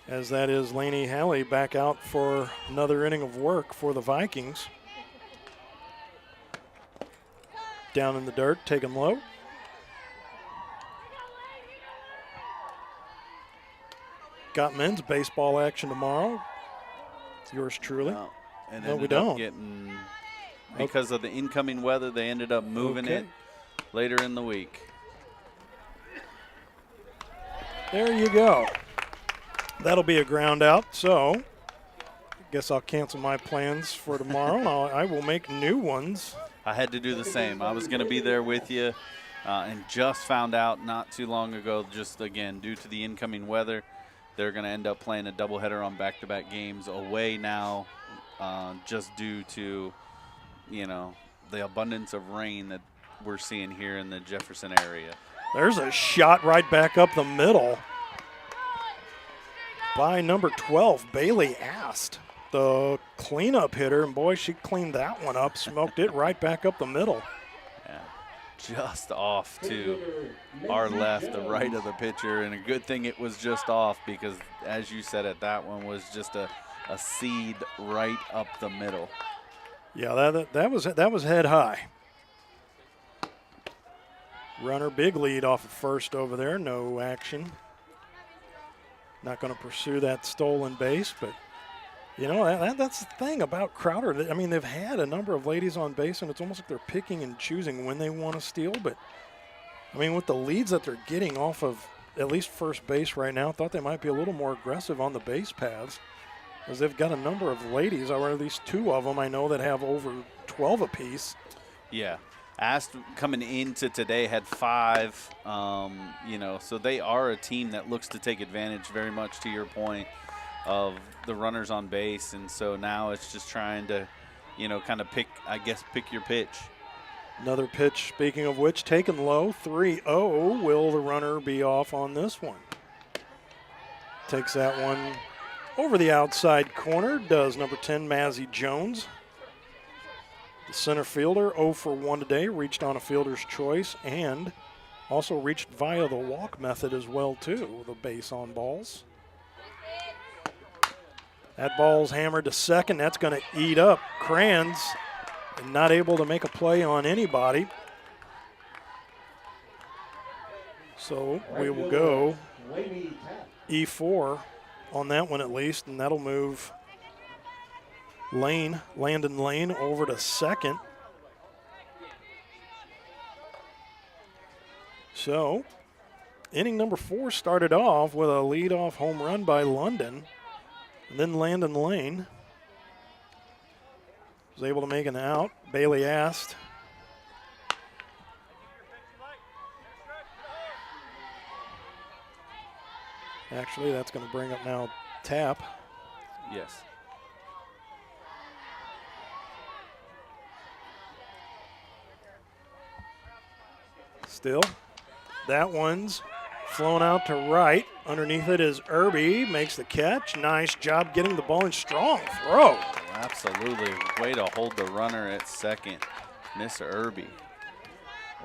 As that is Lainey Halley back out for another inning of work for the Vikings. Down in the dirt, taken low. Got men's baseball action tomorrow. Yours truly. And no, we ended up don't. getting, because of the incoming weather, they ended up moving it later in the week. There you go. That'll be a ground out. So I guess I'll cancel my plans for tomorrow. I will make new ones. I had to do the same. I was going to be there with you and just found out not too long ago, just again, due to the incoming weather, they're going to end up playing a doubleheader on back-to-back games away now, just due to, you know, the abundance of rain that we're seeing here in the Jefferson area. There's a shot right back up the middle by number 12, Bailey Ast, the cleanup hitter. And, boy, she cleaned that one up, smoked it right back up the middle. Yeah, just off to our left, the right of the pitcher. And a good thing it was just off because, as you said it, that one was just a seed right up the middle. Yeah, that was head high. Runner, big lead off of first over there, no action. Not going to pursue that stolen base, but, you know, that's the thing about Crowder. I mean, they've had a number of ladies on base, and it's almost like they're picking and choosing when they want to steal. But, I mean, with the leads that they're getting off of at least first base right now, I thought they might be a little more aggressive on the base paths, as they've got a number of ladies, or at least 2 of them I know that have over 12 apiece. Yeah. Ast coming into today had 5, you know, so they are a team that looks to take advantage, very much to your point, of the runners on base. And so now it's just trying to, you know, kind of pick your pitch. Another pitch, speaking of which, taken low, 3-0. Will the runner be off on this one? Takes that one over the outside corner, does number 10, Mazzie Jones. The center fielder, 0 for 1 today, reached on a fielder's choice and also reached via the walk method as well, too, with a base on balls. That ball's hammered to second. That's going to eat up Kranz, and not able to make a play on anybody. So we will go E4 on that one at least, and that'll move Landon Lane over to second. So, inning number 4 started off with a leadoff home run by London. And then Landon Lane was able to make an out. Bailey Ast Actually, that's going to bring up now tap. Yes. Still, that one's flown out to right. Underneath it is Irby, makes the catch. Nice job getting the ball in. Strong throw. Absolutely. Way to hold the runner at second, Mr. Irby.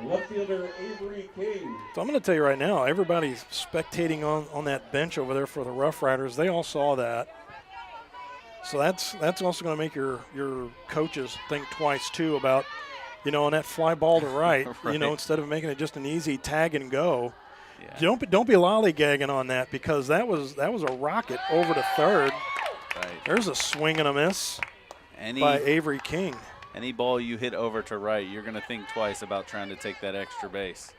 Left fielder Avery King. So I'm going to tell you right now, everybody's spectating on that bench over there for the Rough Riders. They all saw that. So that's also going to make your coaches think twice, too, about, on that fly ball to right, Right. Instead of making it just an easy tag and go. Yeah. Don't be lollygagging on that, because that was a rocket over to third. Right. There's a swing and a miss by Avery King. Any ball you hit over to right, you're going to think twice about trying to take that extra base.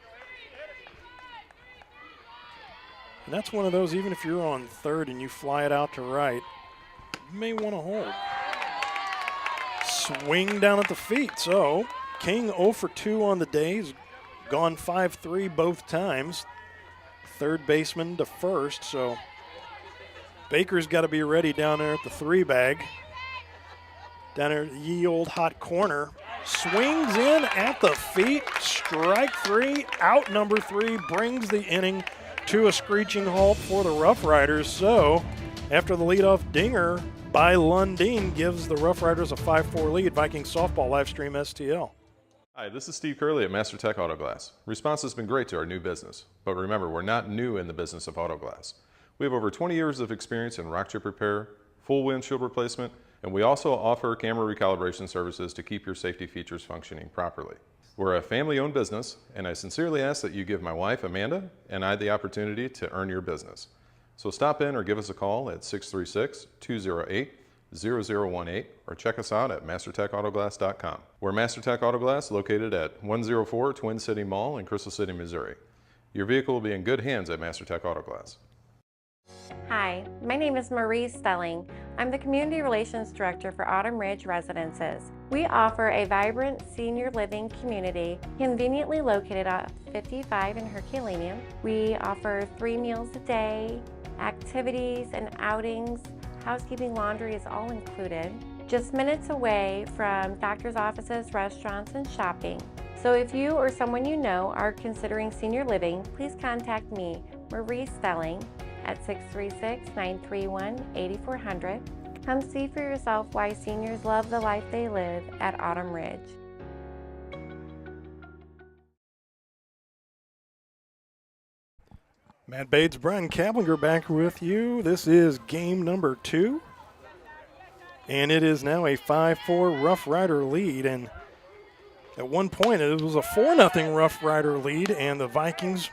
And that's one of those, even if you're on third and you fly it out to right, you may want to hold. Swing down at the feet. So King 0 for 2 on the day. He's gone 5-3 both times. Third baseman to first. So Baker's got to be ready down there at the 3 bag. Down there at the ye old hot corner. Swings in at the feet. Strike 3. Out number 3 brings the inning to a screeching halt for the Rough Riders. So after the leadoff dinger by Lundeen gives the Rough Riders a 5-4 lead. Vikings softball live stream STL. Hi, this is Steve Curley at Master Tech Auto Glass. Response has been great to our new business, but remember, we're not new in the business of auto glass. We have over 20 years of experience in rock chip repair, full windshield replacement, and we also offer camera recalibration services to keep your safety features functioning properly. We're a family-owned business, and I sincerely ask that you give my wife, Amanda, and I the opportunity to earn your business. So stop in or give us a call at 636-208-0018 or check us out at mastertechautoglass.com. We're Master Tech Auto Glass, located at 104 Twin City Mall in Crystal City, Missouri. Your vehicle will be in good hands at Master Tech Auto Glass. Hi, my name is Marie Stelling. I'm the Community Relations Director for Autumn Ridge Residences. We offer a vibrant senior living community conveniently located at 55 in Herculaneum. We offer 3 meals a day, activities and outings. Housekeeping, laundry is all included. Just minutes away from doctor's offices, restaurants, and shopping. So if you or someone you know are considering senior living, please contact me, Marie Stelling, at 636-931-8400. Come see for yourself why seniors love the life they live at Autumn Ridge. Matt Bates, Brian Kaplinger back with you. This is game number 2. And it is now a 5-4 Rough Rider lead. And at one point it was a 4-0 Rough Rider lead, and the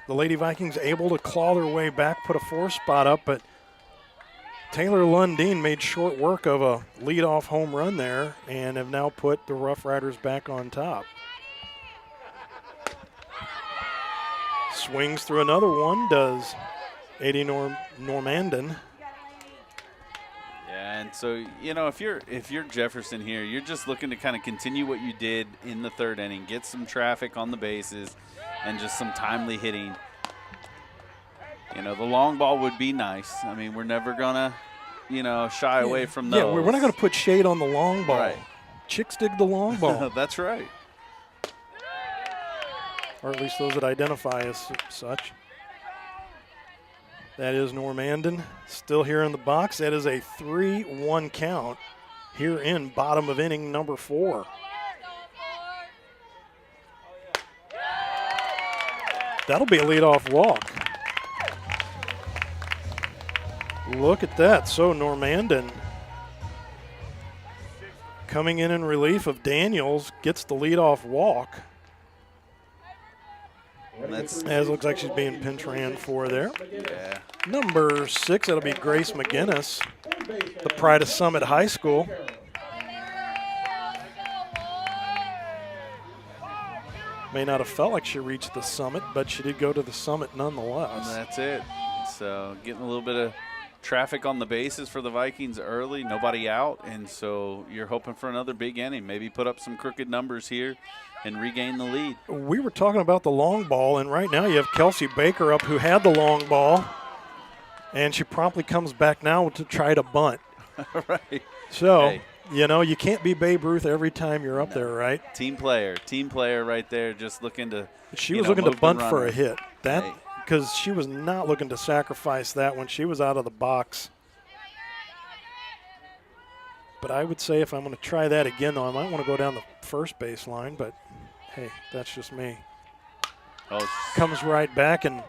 Lady Vikings, able to claw their way back, put a 4 spot up, but Taylor Lundeen made short work of a leadoff home run there and have now put the Rough Riders back on top. Swings through another one, does Eddie Normandin. Yeah, and so, if you're Jefferson here, you're just looking to kind of continue what you did in the 3rd inning, get some traffic on the bases and just some timely hitting. The long ball would be nice. I mean, we're never going to, shy away from those. Yeah, we're not going to put shade on the long ball. Right. Chicks dig the long ball. That's right. Or at least those that identify as such. That is Normandin still here in the box. That is a 3-1 count here in bottom of inning number 4. That'll be a leadoff walk. Look at that. So Normandin, coming in relief of Daniels, gets the leadoff walk. As looks like she's being pinch ran for there. Yeah. Number 6, that'll be Grace McGinnis, the pride of Summit High School. May not have felt like she reached the summit, but she did go to the summit nonetheless. And that's it. So getting a little bit of traffic on the bases for the Vikings early, nobody out, and so you're hoping for another big inning, maybe put up some crooked numbers here and regain the lead. We were talking about the long ball, and right now you have Kelsey Baker up, who had the long ball, And she promptly comes back now to try to bunt. Right. So, Hey. you know, you can't be Babe Ruth every time you're up there, right? Team player right there, just looking to. She was looking to move the bunt for runner. a hit. That Hey. because she was not looking to sacrifice that when she was out of the box. But I would say if I'm going to try that again, though, I might want to go down the first baseline. But hey, that's just me. Oh, Comes right back, and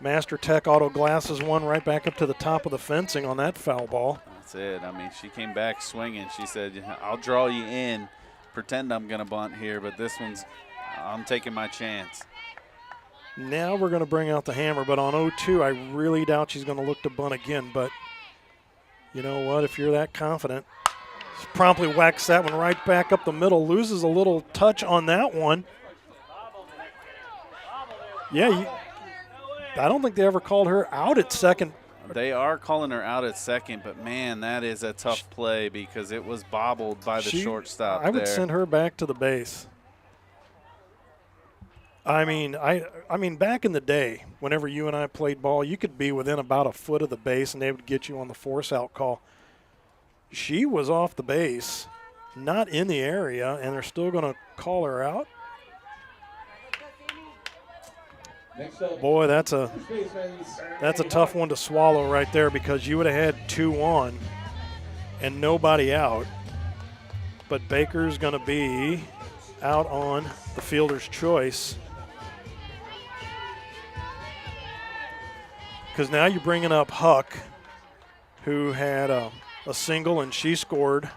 Master Tech Auto Glasses one right back up to the top of the fencing on that foul ball. that's it. I mean, she came back swinging. She said, "I'll draw you in, pretend I'm going to bunt here, but this one's, I'm taking my chance." Now we're going to bring out the hammer, but on 0-2, I really doubt she's going to look to bunt again. But you know what? If you're that confident, she promptly whacks that one right back up the middle, loses a little touch on that one. Yeah, I don't think they ever called her out at second. They are calling her out at second, but man, that is a tough play because it was bobbled by the shortstop. I would there. send her back to the base. I mean, back in the day, whenever you and I played ball, you could be within about a foot of the base, and they would get you on the force out call. She was off the base, not in the area, and they're still going to call her out. Boy, that's a tough one to swallow right there because you would have had 2 on and nobody out. But Baker's going to be out on the fielder's choice. Because now you're bringing up Huck, who had a single, and she scored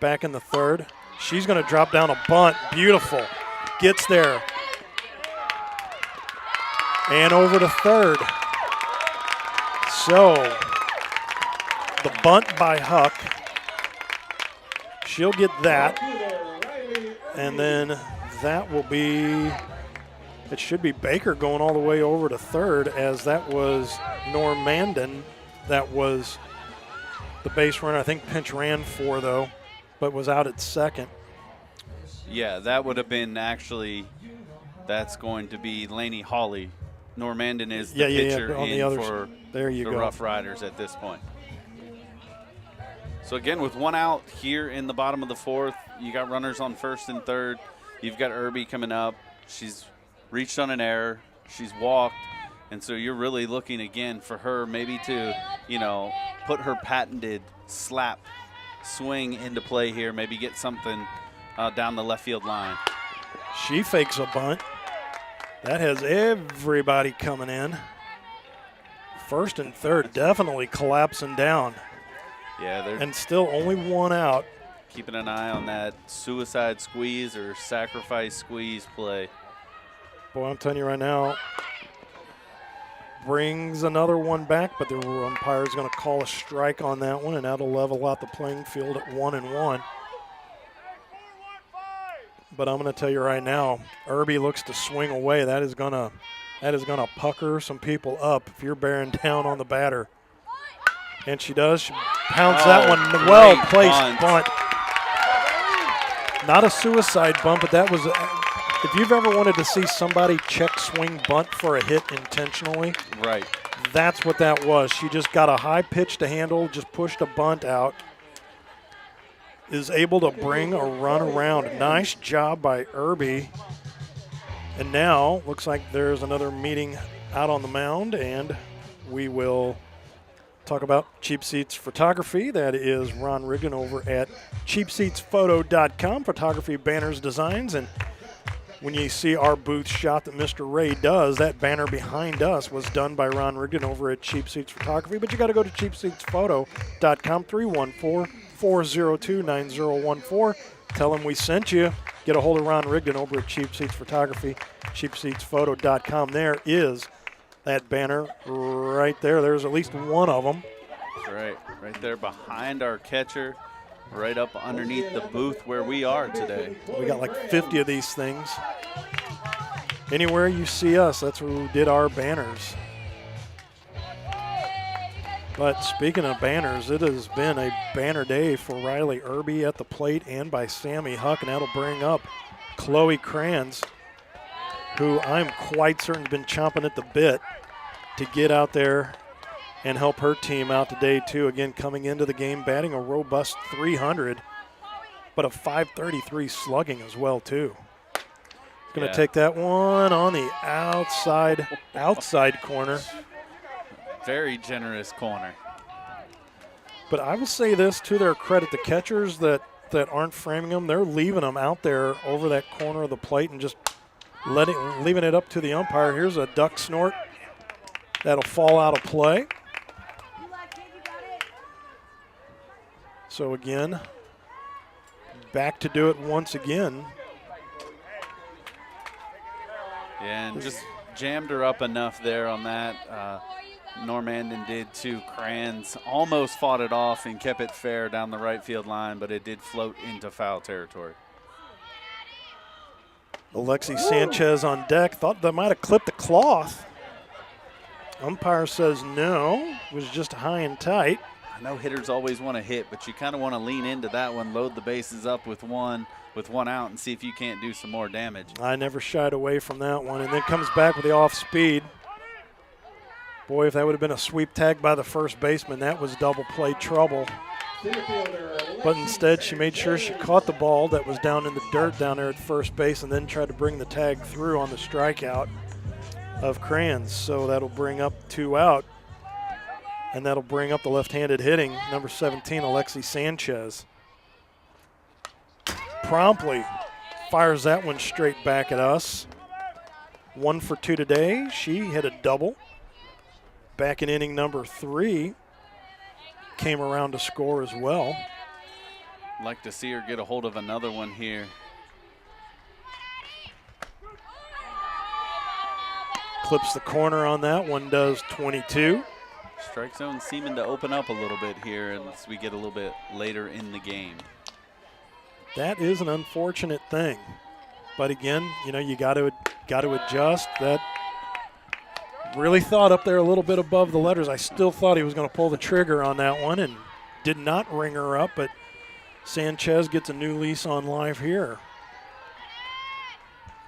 back in the third. She's going to drop down a bunt. Beautiful. Gets there. And over to third. So the bunt by Huck. She'll get that. And then that will be, it should be Baker going all the way over to third, as that was Norm Mandan. That was the base runner. I think pinch ran for, though, but was out at second. Yeah, that would have been actually, that's going to be Laney Hawley. Normandin is the pitcher on in the other for there you the go. Rough Riders at this point. So again, with 1 out here in the bottom of the fourth, you got runners on first and third. You've got Irby coming up. She's reached on an error. She's walked. And so you're really looking again for her maybe to, put her patented slap swing into play here, maybe get something down the left field line. She fakes a bunt. That has everybody coming in. First and third definitely collapsing down. Yeah, they're and still only 1 out. Keeping an eye on that suicide squeeze or sacrifice squeeze play. Boy, I'm telling you right now, brings another one back, but the umpire is going to call a strike on that one, and that'll level out the playing field at 1-1. But I'm going to tell you right now, Irby looks to swing away. That is going to pucker some people up if you're bearing down on the batter. And she does. She pounds that one. Well-placed bunt. Not a suicide bunt, but that was if you've ever wanted to see somebody check swing bunt for a hit intentionally, right? That's what that was. She just got a high pitch to handle, just pushed a bunt out. Is able to bring a run around. Nice job by Irby. And now looks like there's another meeting out on the mound, and we will talk about Cheap Seats Photography. That is Ron Rigdon over at cheapseatsphoto.com, photography, banners, designs. And when you see our booth shot that Mr. Ray does, that banner behind us was done by Ron Rigdon over at Cheap Seats Photography. But you got to go to cheapseatsphoto.com, 314-402-9014. Tell him we sent you. Get a hold of Ron Rigdon over at Cheap Seats Photography, cheapseatsphoto.com. There is that banner right there. There's at least one of them. Right there behind our catcher, right up underneath the booth where we are today. We got like 50 of these things. Anywhere you see us, that's where we did our banners. But speaking of banners, it has been a banner day for Riley Irby at the plate and by Sammy Huck, and that'll bring up Chloe Kranz, who I'm quite certain has been chomping at the bit to get out there and help her team out today, too. Again, coming into the game, batting a robust .300, but a .533 slugging as well, too. Going to take that one on the outside corner. Very generous corner. But I will say this to their credit, the catchers that aren't framing them, they're leaving them out there over that corner of the plate and just leaving it up to the umpire. Here's a duck snort that'll fall out of play. So again, back to do it once again. Yeah, and just jammed her up enough there on that. Normandin did too. Kranz almost fought it off and kept it fair down the right field line, but it did float into foul territory. Alexi Sanchez on deck. Thought that might have clipped the cloth. Umpire says no. It was just high and tight. I know hitters always want to hit, but you kind of want to lean into that one, load the bases up with one out, and see if you can't do some more damage. I never shied away from that one, and then comes back with the off speed. Boy, if that would have been a sweep tag by the first baseman, that was double play trouble. But instead, she made sure she caught the ball that was down in the dirt down there at first base and then tried to bring the tag through on the strikeout of Kranz. So that'll bring up 2 out, and that'll bring up the left-handed hitting, number 17, Alexi Sanchez. Promptly fires that one straight back at us. 1 for 2 today. She hit a double. Back in inning number 3, came around to score as well. Like to see her get a hold of another one here. Clips the corner on that one, does 22. Strike zone seeming to open up a little bit here as we get a little bit later in the game. That is an unfortunate thing. But again, you know, you got to adjust. That really thought up there a little bit above the letters. I still thought he was going to pull the trigger on that one and did not ring her up, but Sanchez gets a new lease on life here.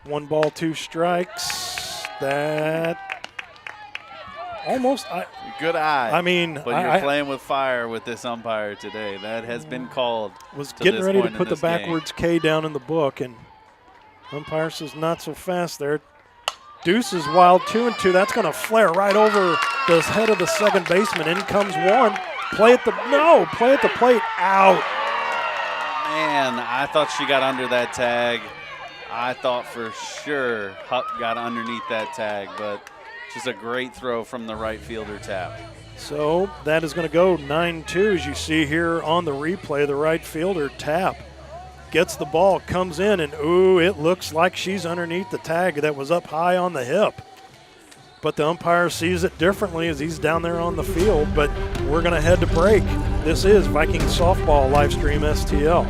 1 ball, 2 strikes. That almost. Good eye. I mean, but you're playing with fire with this umpire today. That has been called. Was getting ready to put the backwards K down in the book, and umpire says not so fast there. Deuce is wild, 2-2. That's going to flare right over the head of the second baseman. In comes one. Play at the plate. Out. Man, I thought she got under that tag. I thought for sure Huck got underneath that tag, but just a great throw from the right fielder tap. So that is going to go 9-2, as you see here on the replay. The right fielder tap. Gets the ball, comes in, and ooh, it looks like she's underneath the tag that was up high on the hip. But the umpire sees it differently as he's down there on the field, but we're going to head to break. This is Vikings Softball Livestream STL.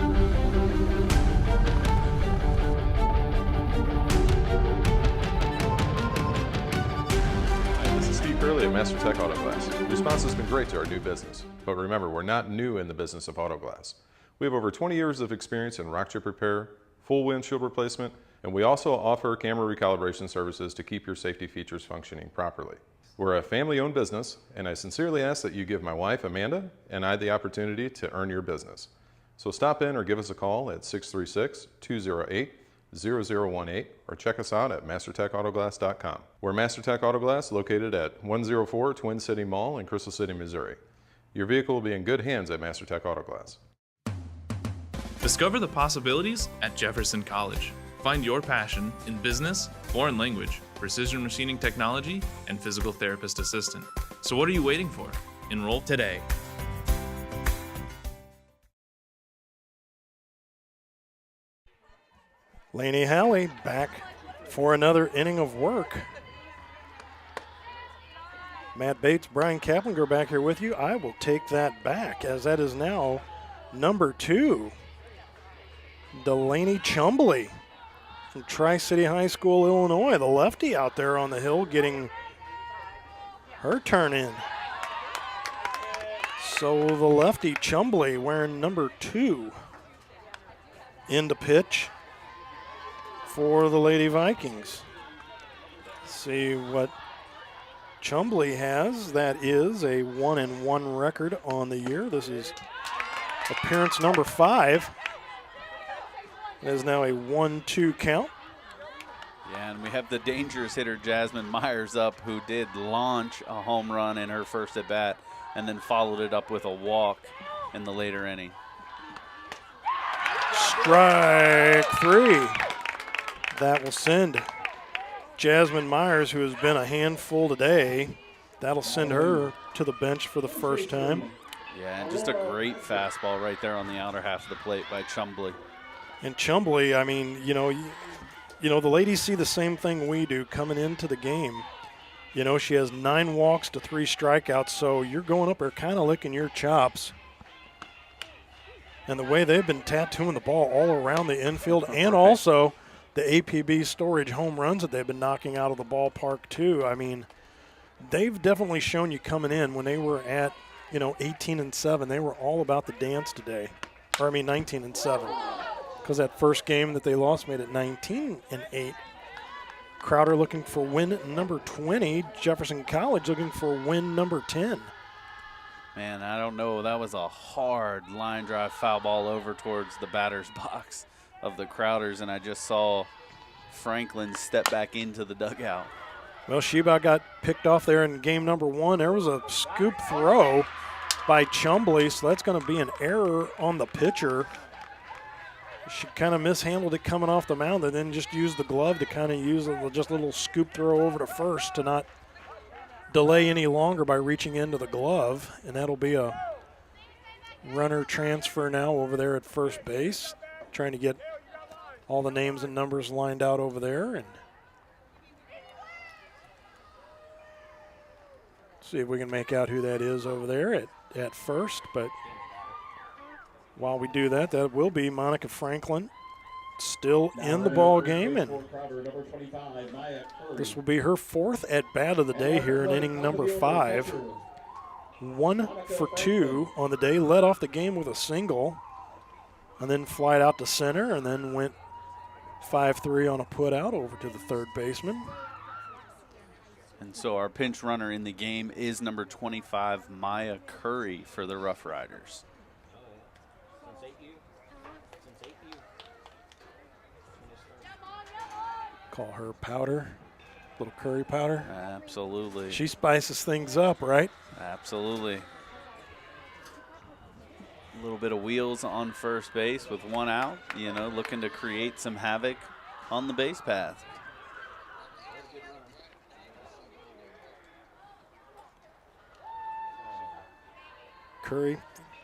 Hi, this is Steve Curley at Master Tech Auto Glass. Response has been great to our new business, but remember, we're not new in the business of auto glass. We have over 20 years of experience in rock chip repair, full windshield replacement, and we also offer camera recalibration services to keep your safety features functioning properly. We're a family-owned business, and I sincerely ask that you give my wife, Amanda, and I the opportunity to earn your business. So stop in or give us a call at 636-208-0018 or check us out at mastertechautoglass.com. We're Master Tech Auto Glass, located at 104 Twin City Mall in Crystal City, Missouri. Your vehicle will be in good hands at Master Tech Auto Glass. Discover the possibilities at Jefferson College. Find your passion in business, foreign language, precision machining technology, and physical therapist assistant. So what are you waiting for? Enroll today. Laney Halley back for another inning of work. Matt Bates, Brian Kaplinger back here with you. I will take that back, as that is now number 2. Delaney Chumbley from Tri-City High School, Illinois. The lefty out there on the hill getting her turn in. So the lefty Chumbley wearing number 2 in to pitch for the Lady Vikings. See what Chumbley has. That is a 1-1 record on the year. This is appearance number 5. It is now a 1-2 count. Yeah, and we have the dangerous hitter Jasmine Myers up, who did launch a home run in her first at bat and then followed it up with a walk in the later inning. Strike 3. That will send Jasmine Myers, who has been a handful today, that'll send her to the bench for the first time. Yeah, and just a great fastball right there on the outer half of the plate by Chumbley. And Chumbley, I mean, you know, the ladies see the same thing we do coming into the game. You know, she has 9 walks to 3 strikeouts, so you're going up there kind of licking your chops. And the way they've been tattooing the ball all around the infield, and also the APB storage home runs that they've been knocking out of the ballpark too. I mean, they've definitely shown you coming in when they were at, 18-7. They were all about the dance today. 19-7. Because that first game that they lost made it 19-8. Crowder looking for win number 20. Jefferson College looking for win number 10. Man, I don't know. That was a hard line drive foul ball over towards the batter's box of the Crowders, and I just saw Franklin step back into the dugout. Well, Sheba got picked off there in game number 1. There was a scoop throw by Chumbley, so that's going to be an error on the pitcher. She kind of mishandled it coming off the mound and then just used the glove to kind of use just a little scoop throw over to first to not delay any longer by reaching into the glove. And that'll be a runner transfer now over there at first base, trying to get all the names and numbers lined out over there. And see if we can make out who that is over there at first. But while we do that, that will be Monica Franklin still in the ball game, and this will be her 4th at bat of the day here in inning number 5. 1 for 2 on the day, led off the game with a single, and then flied out to center, and then went 5-3 on a put out over to the third baseman. And so our pinch runner in the game is number 25, Maya Curry, for the Rough Riders. Call her powder, little curry powder. Absolutely. She spices things up, right? Absolutely. A little bit of wheels on first base with 1 out, looking to create some havoc on the base path. Curry,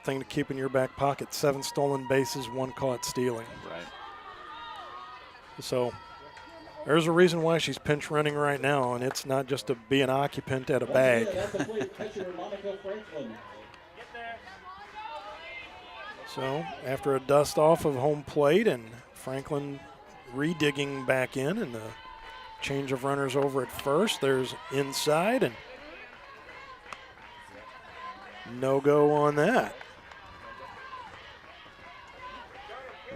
thing to keep in your back pocket, 7 stolen bases, 1 caught stealing. Right. So there's a reason why she's pinch running right now, and it's not just to be an occupant at a bag. So after a dust off of home plate and Franklin redigging back in, and the change of runners over at first, there's inside, and no go on that.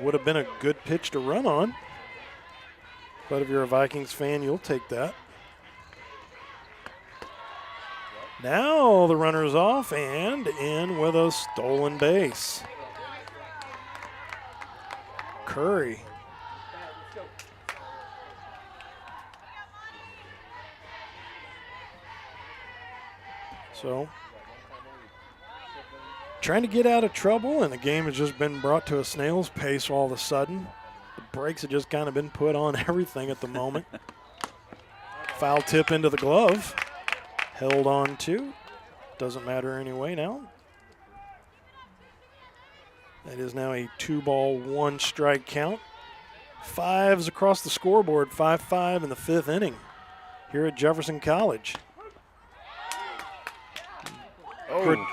Would have been a good pitch to run on. But if you're a Vikings fan, you'll take that. Now the runner's off and in with a stolen base. Curry. So, trying to get out of trouble, and the game has just been brought to a snail's pace all of a sudden. The brakes have just kind of been put on everything at the moment. Foul tip into the glove. Held on to. Doesn't matter anyway now. That is now a 2-ball, 1-strike count. 5s across the scoreboard, 5-5 in the 5th inning here at Jefferson College. Oh.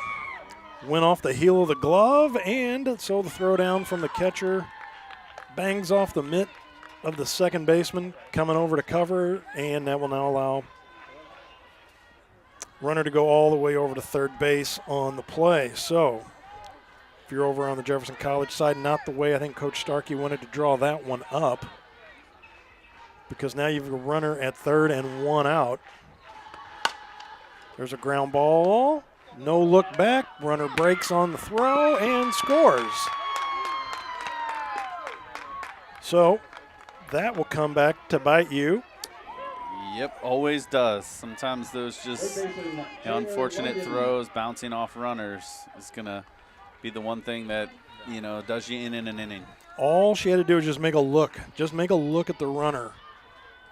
Went off the heel of the glove, and so the throw down from the catcher bangs off the mitt of the second baseman coming over to cover, and that will now allow runner to go all the way over to third base on the play. So if you're over on the Jefferson College side, not the way I think Coach Starkey wanted to draw that one up, because now you've got a runner at third and 1 out. There's a ground ball. No look back. Runner breaks on the throw and scores. So that will come back to bite you. Yep, always does. Sometimes those just unfortunate throws bouncing off runners is going to be the one thing that, does you in an inning. All she had to do was just make a look. Just make a look at the runner.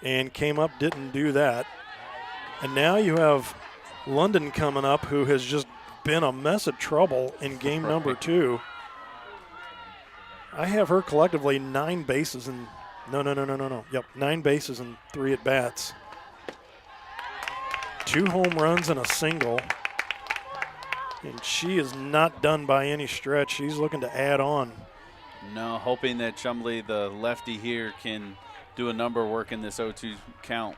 And came up, didn't do that. And now you have London coming up, who has just been a mess of trouble in game number 2. I have her collectively 9 bases and no. Yep, 9 bases and 3 at bats. 2 home runs and a single. And she is not done by any stretch. She's looking to add on. No, hoping that Chumley, the lefty here, can do a number work in this 0-2 count.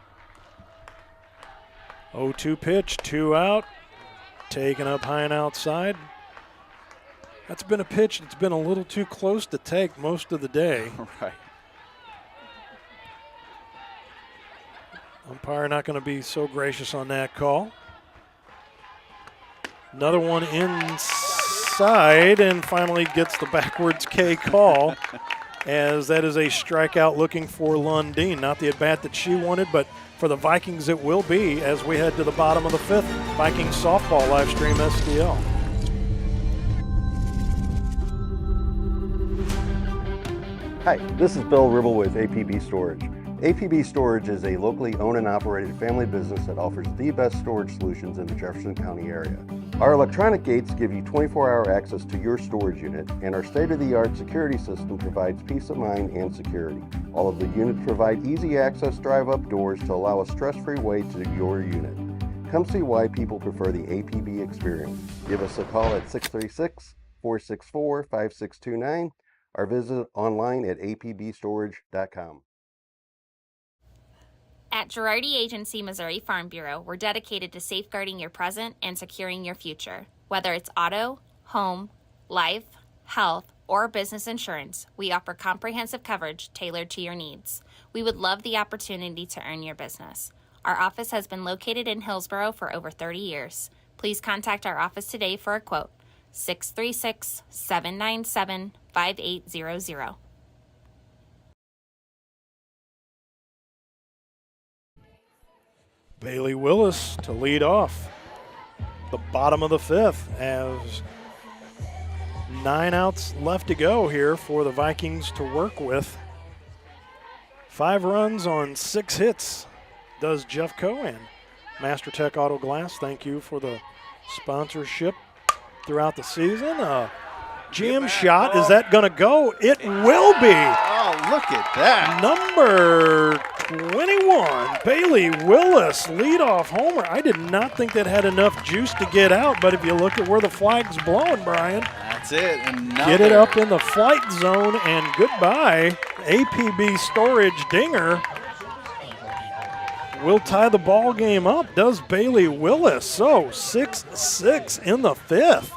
0-2 pitch, 2 out. Taken up high and outside. That's been a pitch that's been a little too close to take most of the day. Right. Umpire not going to be so gracious on that call. Another one inside and finally gets the backwards K call as that is a strikeout looking for Lundeen. Not the at-bat that she wanted, but for the Vikings it will be as we head to the bottom of the 5th. Vikings softball live stream STL. Hi, this is Bill Ribble with APB Storage. APB Storage is a locally owned and operated family business that offers the best storage solutions in the Jefferson County area. Our electronic gates give you 24-hour access to your storage unit, and our state-of-the-art security system provides peace of mind and security. All of the units provide easy access drive-up doors to allow a stress-free way to your unit. Come see why people prefer the APB experience. Give us a call at 636-464-5629 or visit online at apbstorage.com. At Girardi Agency Missouri Farm Bureau, we're dedicated to safeguarding your present and securing your future. Whether it's auto, home, life, health, or business insurance, we offer comprehensive coverage tailored to your needs. We would love the opportunity to earn your business. Our office has been located in Hillsborough for over 30 years. Please contact our office today for a quote. 636-797-5800. Bailey Willis to lead off the bottom of the 5th as 9 outs left to go here for the Vikings to work with. 5 runs on 6 hits does Jeff Cohen. Master Tech Auto Glass, thank you for the sponsorship throughout the season. Jam shot, is that going to go? It will be. Oh, look at that. Number 21, Bailey Willis, leadoff homer. I did not think that had enough juice to get out, but if you look at where the flag's blowing, Brian. That's it. Get it up in the flight zone, and goodbye. APB Storage dinger will tie the ball game up, does Bailey Willis. So 6-6 in the 5th.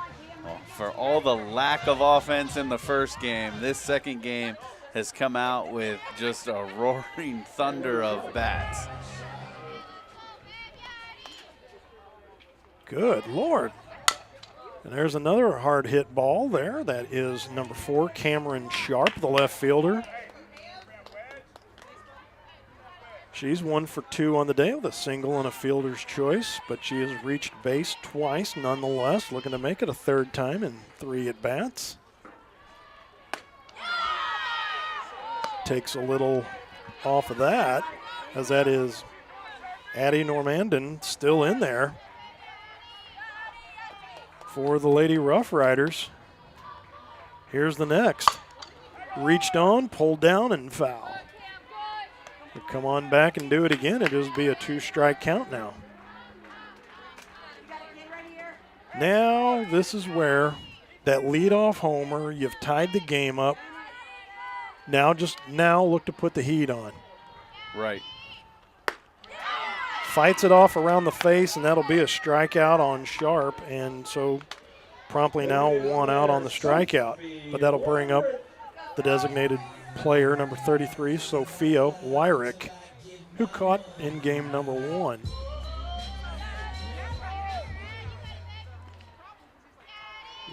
For all the lack of offense in the first game, this second game has come out with just a roaring thunder of bats. Good Lord. And there's another hard hit ball there. That is number 4, Cameron Sharp, the left fielder. She's 1 for 2 on the day with a single and a fielder's choice, but she has reached base twice nonetheless, looking to make it a 3rd time in 3 at-bats. Takes a little off of that, as that is Addie Normandin still in there for the Lady Rough Riders. Here's the next. Reached on, pulled down, and foul. We'll come on back and do it again. It'll just be a 2-strike count now. Now this is where that leadoff homer, you've tied the game up. Now look to put the heat on. Right. Fights it off around the face, and that'll be a strikeout on Sharp. And so promptly now 1 out on the strikeout. But that'll bring up the designated player, number 33, Sophia Wyrick, who caught in game number 1.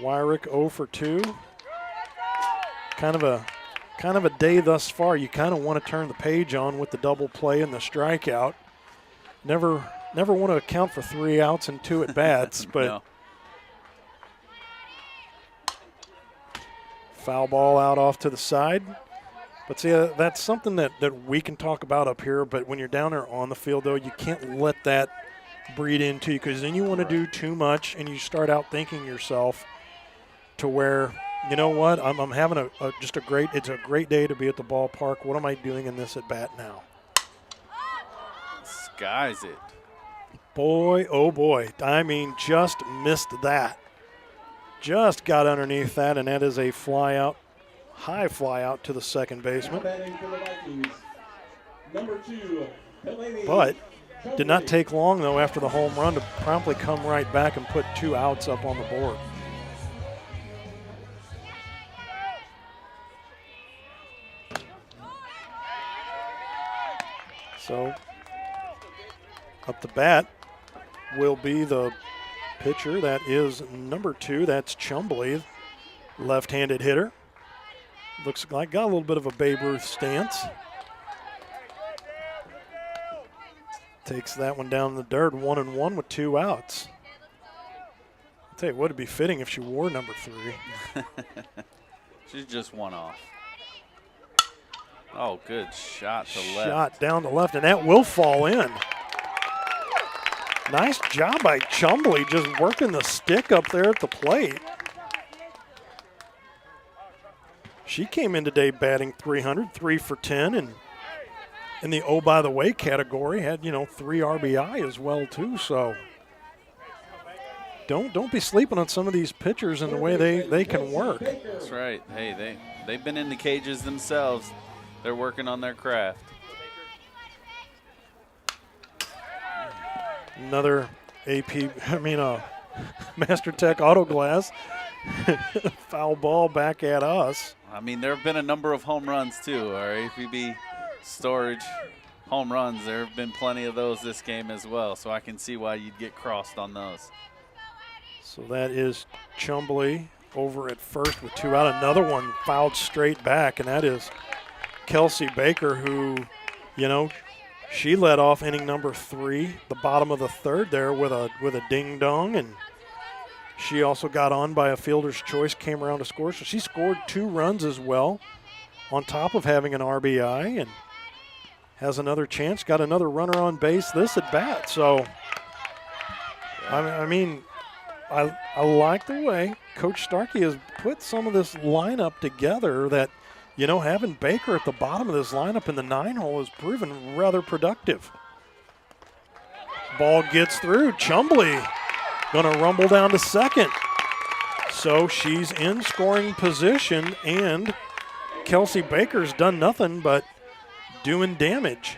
Wyrick 0 for 2. Kind of a day thus far. You kind of want to turn the page on with the double play and the strikeout. Never want to account for 3 outs and 2 at bats, but No. foul ball out off to the side. But see, that's something that we can talk about up here, but when you're down there on the field, though, you can't let that breed into you, because then you want to do too much and you start out thinking yourself to where, you know what, I'm having it's a great day to be at the ballpark. What am I doing in this at bat now? Skies it. Boy, oh boy, I mean, just missed that. Just got underneath that, and that is a high fly out to the second baseman. Batting for the Vikings, number 2, Delaney. But did not take long, though, after the home run to promptly come right back and put 2 outs up on the board. So up the bat will be the pitcher. That is number 2. That's Chumbley, left-handed hitter. Looks like got a little bit of a Babe Ruth stance. Takes that one down in the dirt, 1-1 with 2 outs. I'll tell you what, it'd be fitting if she wore number 3. She's just one off. Oh, good shot to left. Shot down to left, and that will fall in. Nice job by Chumbley, just working the stick up there at the plate. She came in today batting .300, 3 for 10, and in the oh by the way category had 3 RBI as well too. So don't be sleeping on some of these pitchers and the way they can work. That's right. Hey, they've been in the cages themselves. They're working on their craft. Another Master Tech Auto Glass foul ball back at us. I mean, there have been a number of home runs too. Our APB storage home runs, there have been plenty of those this game as well, so I can see why you'd get crossed on those. So that is Chumbley over at first with 2 out. Another one fouled straight back, and that is Kelsey Baker, who, she led off inning number 3, the bottom of the 3rd there with a ding dong, and she also got on by a fielder's choice, came around to score. So she scored 2 runs as well, on top of having an RBI, and has another chance, got another runner on base this at bat. So, I like the way Coach Starkey has put some of this lineup together that, having Baker at the bottom of this lineup in the 9-hole has proven rather productive. Ball gets through. Chumbley going to rumble down to second. So she's in scoring position, and Kelsey Baker's done nothing but doing damage.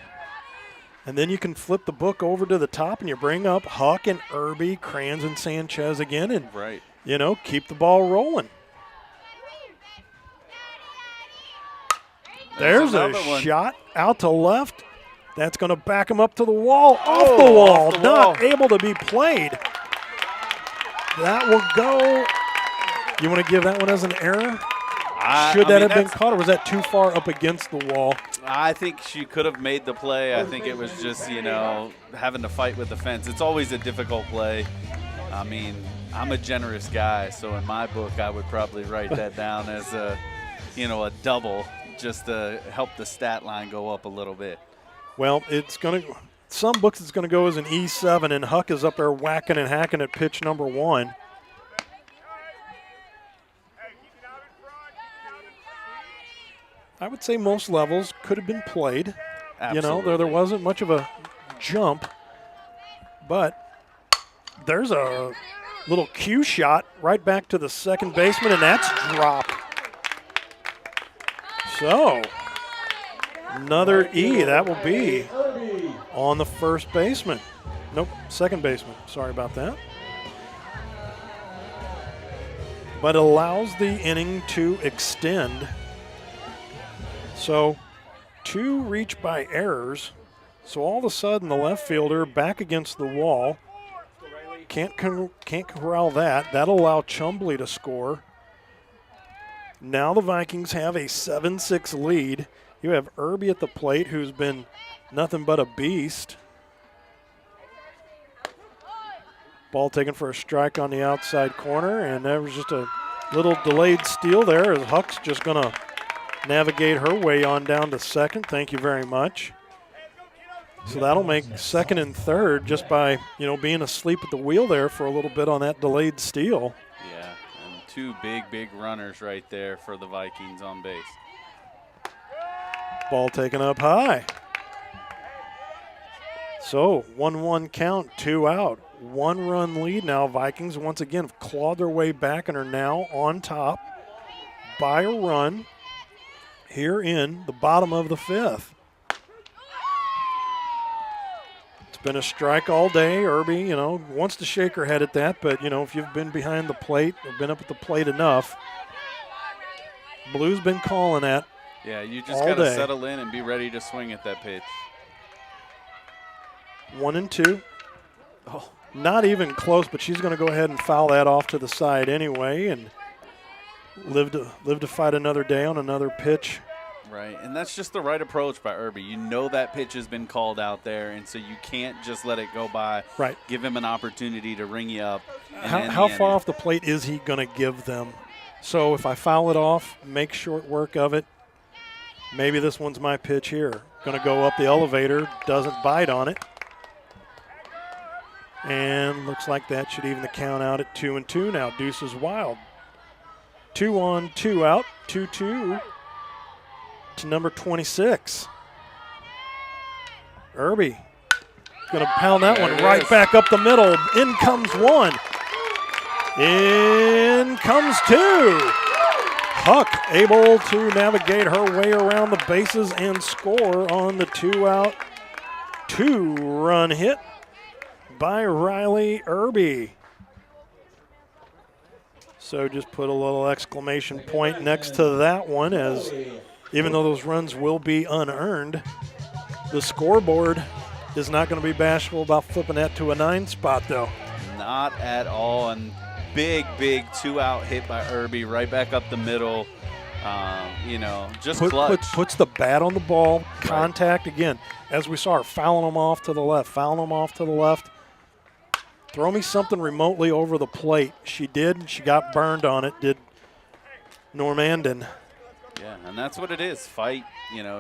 And then you can flip the book over to the top and you bring up Huck and Irby, Kranz and Sanchez again, and right. Keep the ball rolling. There's a shot out to left. That's going to back him up to the wall. Off the wall. Not able to be played. That will go. You want to give that one as an error? Should that have been caught, or was that too far up against the wall? I think she could have made the play. I think it was just, having to fight with the fence. It's always a difficult play. I mean, I'm a generous guy, so in my book, I would probably write that down as a double, just to help the stat line go up a little bit. Well, some books it's going to go as an E7, and Huck is up there whacking and hacking at pitch number 1. I would say most levels could have been played. Absolutely. There wasn't much of a jump, but there's a little cue shot right back to the second baseman, and that's dropped. So, another E. That will be on the first baseman. Nope, second baseman. Sorry about that. But allows the inning to extend. So 2 reach by errors. So all of a sudden the left fielder back against the wall. can't corral that. That'll allow Chumbley to score. Now the Vikings have a 7-6 lead. You have Irby at the plate, who's been nothing but a beast. Ball taken for a strike on the outside corner, and there was just a little delayed steal there as Huck's just going to navigate her way on down to second. Thank you very much. So that'll make second and third just by, being asleep at the wheel there for a little bit on that delayed steal. Yeah, and two big runners right there for the Vikings on base. Ball taken up high. So 1-1 count, 2 out. 1-run lead now. Vikings once again have clawed their way back and are now on top by a run here in the bottom of the 5th. Been a strike all day. Irby, wants to shake her head at that, but, if you've been behind the plate or been up at the plate enough, Blue's been calling that. Yeah, you just got to settle in and be ready to swing at that pitch. 1-2. Oh, not even close, but she's going to go ahead and foul that off to the side anyway and live to fight another day on another pitch. Right, and that's just the right approach by Irby. You know that pitch has been called out there, and so you can't just let it go by. Right. Give him an opportunity to ring you up. How far off the plate is he going to give them? So if I foul it off, make short work of it, maybe this one's my pitch here. Going to go up the elevator, doesn't bite on it. And looks like that should even the count out at 2-2 now. Deuce is wild. 2 on, 2 out, 2-2. To number 26. Irby going to pound that one right back up the middle. In comes one. In comes two. Huck able to navigate her way around the bases and score on the 2-out, 2-run hit by Riley Irby. So just put a little exclamation point next to that one, as even though those runs will be unearned, the scoreboard is not going to be bashful about flipping that to a 9 spot, though. Not at all. And big 2-out hit by Irby right back up the middle. Just clutch. Puts the bat on the ball, contact again. As we saw her fouling them off to the left, Throw me something remotely over the plate. She did. She got burned on it, did Normandin. Yeah, and that's what it is. Fight,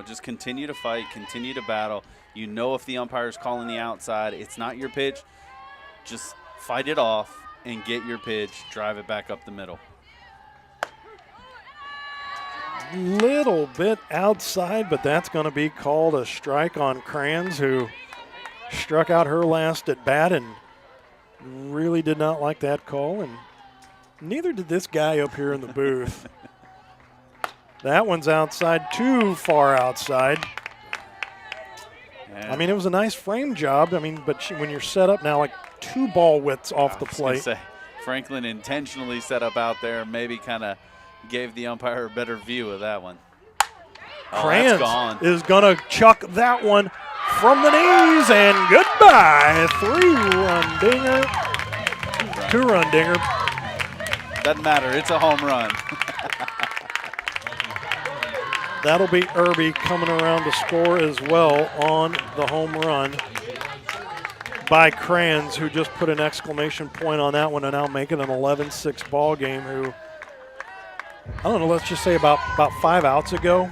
just continue to fight, continue to battle. If the umpire's calling the outside, it's not your pitch, just fight it off and get your pitch, drive it back up the middle. Little bit outside, but that's going to be called a strike on Kranz, who struck out her last at bat and really did not like that call, and neither did this guy up here in the booth. That one's outside, too far outside. Yeah. I mean, it was a nice frame job. But when you're set up now like 2 ball widths off the plate. Franklin intentionally set up out there, maybe kind of gave the umpire a better view of that one. Kranz is going to chuck that one from the knees, and goodbye. 3-run dinger. 2-run dinger. Doesn't matter. It's a home run. That'll be Irby coming around to score as well on the home run by Kranz, who just put an exclamation point on that one and now make it an 11-6 ball game. Who, I don't know, let's just say about 5 outs ago,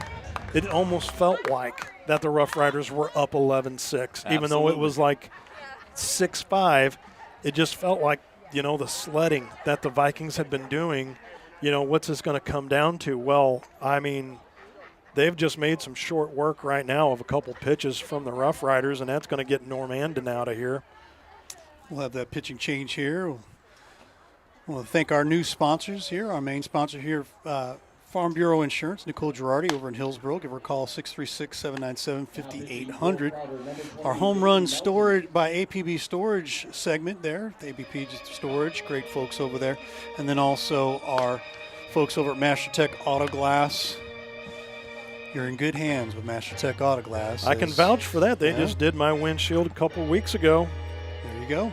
it almost felt like that the Rough Riders were up 11-6. Even though it was like 6-5, it just felt like, the sledding that the Vikings had been doing, what's this going to come down to? Well, they've just made some short work right now of a couple pitches from the Rough Riders, and that's going to get Normandin out of here. We'll have that pitching change here. I want to thank our new sponsors here. Our main sponsor here, Farm Bureau Insurance, Nicole Girardi over in Hillsborough. Give her a call, 636-797-5800. Our home run storage by APB Storage segment there, the APB Storage, great folks over there. And then also our folks over at MasterTech Auto Glass. You're in good hands with MasterTech Auto Glass. I can vouch for that. They just did my windshield a couple weeks ago. There you go.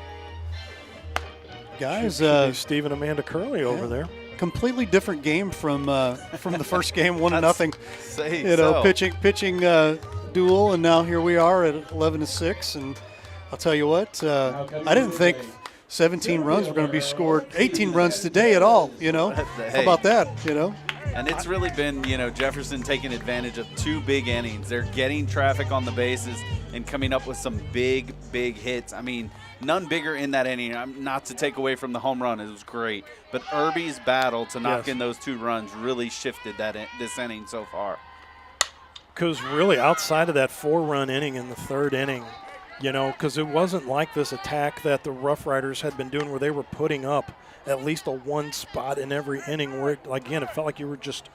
Guys, Should be Steve and Amanda Curley over there. completely different game from the first game, 1-0. Say Pitching duel, and now here we are at 11-6. And I'll tell you what, I didn't think 17 runs were going to be scored, 18 runs today at all. How about that? And it's really been, Jefferson taking advantage of 2 big innings. They're getting traffic on the bases and coming up with some big, big hits. I mean, none bigger in that inning. Not to take away from the home run. It was great. But Irby's battle to knock in those 2 runs really shifted this inning so far. Because really outside of that 4-run inning in the 3rd inning, because it wasn't like this attack that the Rough Riders had been doing where they were putting up at least a 1 spot in every inning where, it felt like you were just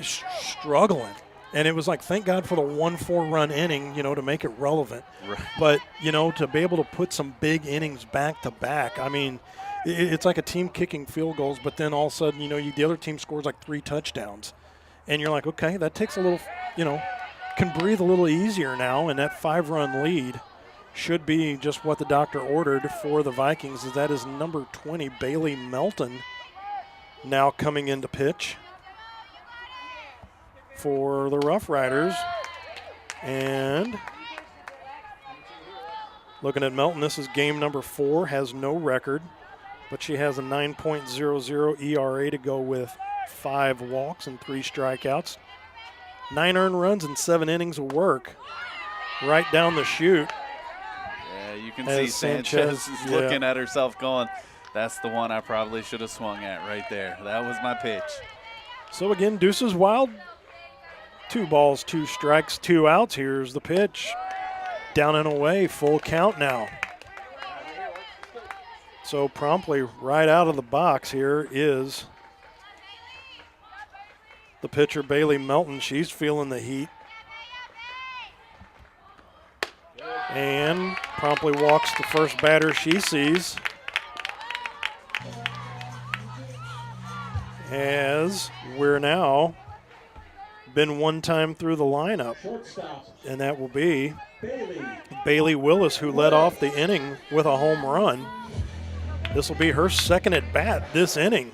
struggling. And it was like, thank God for the 1 4-run inning, to make it relevant. Right. But, to be able to put some big innings back to back, I mean, it's like a team kicking field goals, but then all of a sudden, the other team scores like 3 touchdowns. And you're like, okay, that takes a little, can breathe a little easier now, and that 5-run lead should be just what the doctor ordered for the Vikings. That is number 20, Bailey Melton, now coming into pitch for the Rough Riders. And looking at Melton, this is game number 4, has no record, but she has a 9.00 ERA to go with 5 walks and 3 strikeouts. 9 earned runs and 7 innings of work right down the chute. Yeah, you can see Sanchez is looking at herself going, that's the one I probably should have swung at right there. That was my pitch. So again, Deuces Wild, 2 balls, 2 strikes, 2 outs. Here's the pitch. Down and away, full count now. So promptly right out of the box here is the pitcher, Bailey Melton. She's feeling the heat. And promptly walks the first batter she sees. As we're now been 1 time through the lineup. And that will be Bailey Willis, who led off the inning with a home run. This will be her 2nd at bat this inning.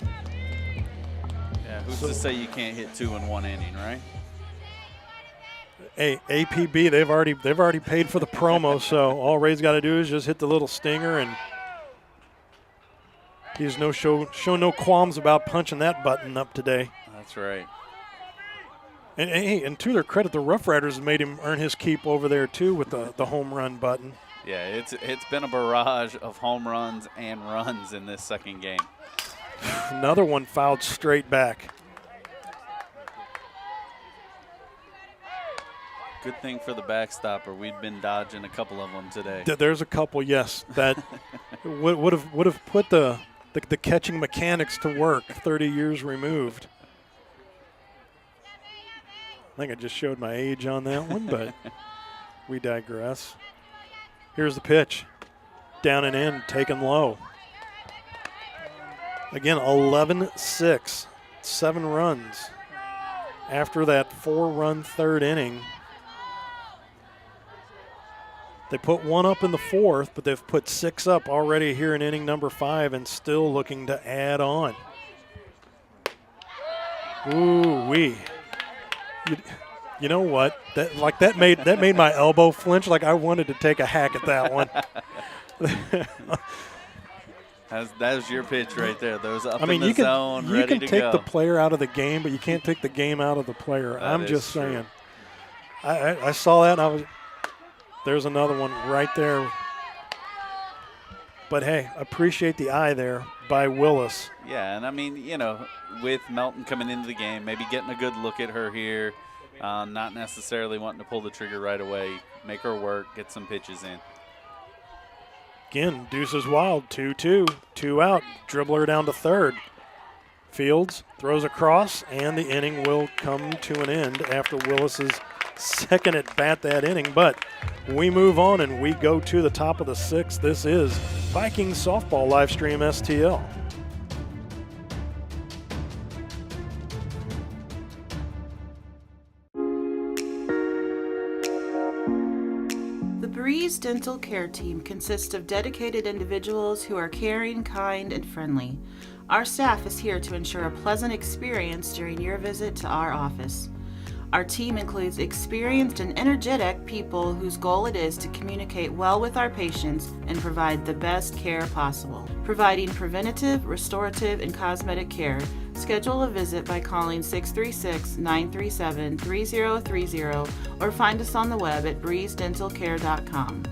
Yeah, who's to say you can't hit 2 in 1 inning, right? Hey, APB, they've already paid for the promo, so all Ray's got to do is just hit the little stinger, and he's show no qualms about punching that button up today. That's right. And to their credit, the Rough Riders made him earn his keep over there too with the home run button. Yeah, it's been a barrage of home runs and runs in this 2nd game. Another one fouled straight back. Good thing for the backstopper. We'd been dodging a couple of them today. There's a couple, yes, that would have put the catching mechanics to work 30 years removed. I think I just showed my age on that one, but we digress. Here's the pitch. Down and in, taken low. Again, 11-6, 7 runs. After that 4-run 3rd inning, they put 1 up in the 4th, but they've put 6 up already here in inning number 5 and still looking to add on. Ooh-wee. You know what? That made my elbow flinch. Like I wanted to take a hack at that one. That was your pitch right there. Those up I mean, in the you can zone, you ready can to take go. the player out of the game, but you can't take the game out of the player. I'm just saying. I saw that, and there's another one right there. But hey, appreciate the eye there by Willis. Yeah, and I mean, with Melton coming into the game, maybe getting a good look at her here, not necessarily wanting to pull the trigger right away, make her work, get some pitches in. Again, Deuces Wild, 2-2, 2 out, dribble her down to 3rd. Fields throws across, and the inning will come to an end after Willis's 2nd at bat that inning. But we move on and we go to the top of the 6th. This is Vikings Softball Livestream STL. The Breeze Dental Care Team consists of dedicated individuals who are caring, kind, and friendly. Our staff is here to ensure a pleasant experience during your visit to our office. Our team includes experienced and energetic people whose goal it is to communicate well with our patients and provide the best care possible. Providing preventative, restorative, and cosmetic care. Schedule a visit by calling 636-937-3030 or find us on the web at breezedentalcare.com.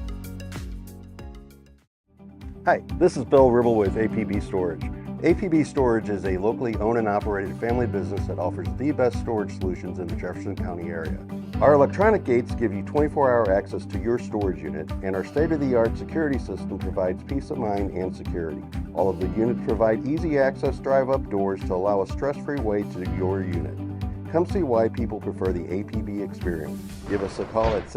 Hi, this is Bill Ribble with APB Storage. APB Storage is a locally owned and operated family business that offers the best storage solutions in the Jefferson County area. Our electronic gates give you 24-hour access to your storage unit, and our state-of-the-art security system provides peace of mind and security. All of the units provide easy access drive-up doors to allow a stress-free way to your unit. Come see why people prefer the APB experience. Give us a call at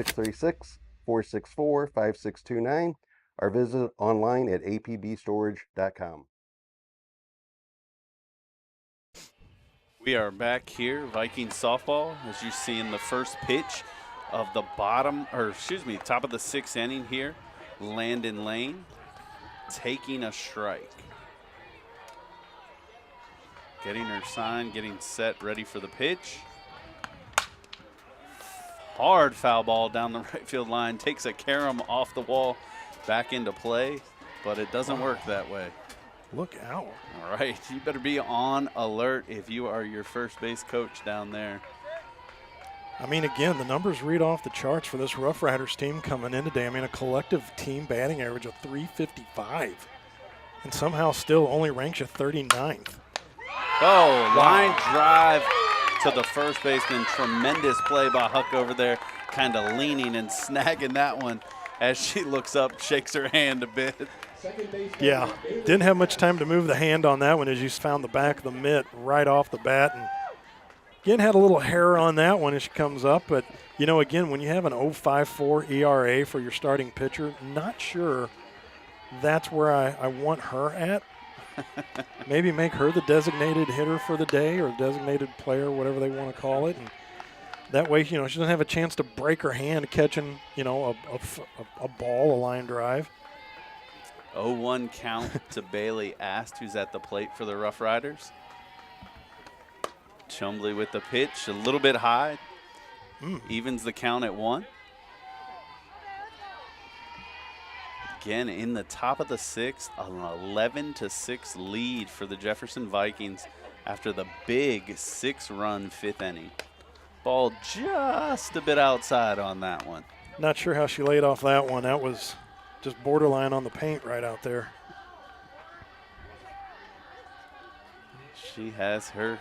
636-464-5629 or visit online at apbstorage.com. We are back here, Vikings softball, as you see in the first pitch of the top of the sixth inning here. Landon Lane taking a strike. Getting her sign, getting set, ready for the pitch. Hard foul ball down the right field line. Takes a carom off the wall, back into play, but it doesn't work that way. Look out. All right, you better be on alert if you are your first base coach down there. I mean, again, the numbers read off the charts for this Rough Riders team coming in today. I mean, a collective team batting average of .355, and somehow still only ranks you 39th. Oh, line drive to the first baseman. Tremendous play by Huck over there, kind of leaning and snagging that one as she looks up, shakes her hand a bit. Yeah, didn't have much time to move the hand on that one as you found the back of the mitt right off the bat. And again, had a little hair on that one as she comes up. But, you know, again, when you have an 0.54 ERA for your starting pitcher, not sure that's where I want her at. Maybe make her the designated hitter for the day or designated player, whatever they want to call it. And that way, you know, she doesn't have a chance to break her hand catching, you know, a ball, a line drive. 0-1 count to Bailey Ast, who's at the plate for the Rough Riders. Chumbley with the pitch, a little bit high. Evens the count at 1. Again, in the top of the sixth, an 11-6 lead for the Jefferson Vikings after the big 6-run fifth inning. Ball just a bit outside on that one. Not sure how she laid off that one. That was just borderline on the paint right out there. She has her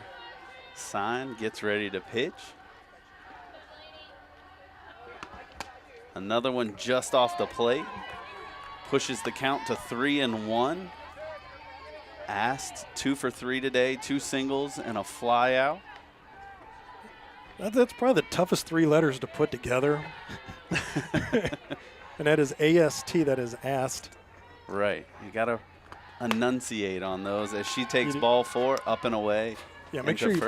sign, gets ready to pitch. Another one just off the plate. Pushes the count to 3-1. Ast 2 for 3 today, 2 singles and a fly out. That's probably the toughest 3 letters to put together. And that is AST, that is asked. Right. You got to enunciate on those as she takes ball 4 up and away. Yeah, make sure you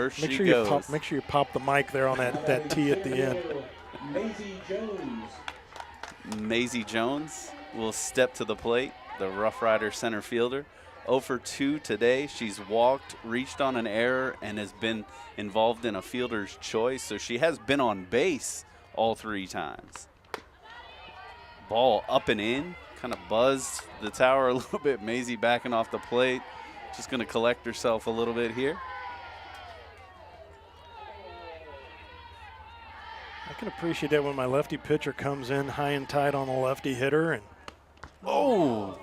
pop the mic there on that T at the end. Maisie Jones will step to the plate, the Rough Rider center fielder. 0 for 2 today. She's walked, reached on an error, and has been involved in a fielder's choice. So she has been on base all 3 times. Ball up and in, kind of buzzed the tower a little bit. Maisie backing off the plate. Just going to collect herself a little bit here. I can appreciate that when my lefty pitcher comes in high and tight on the lefty hitter. And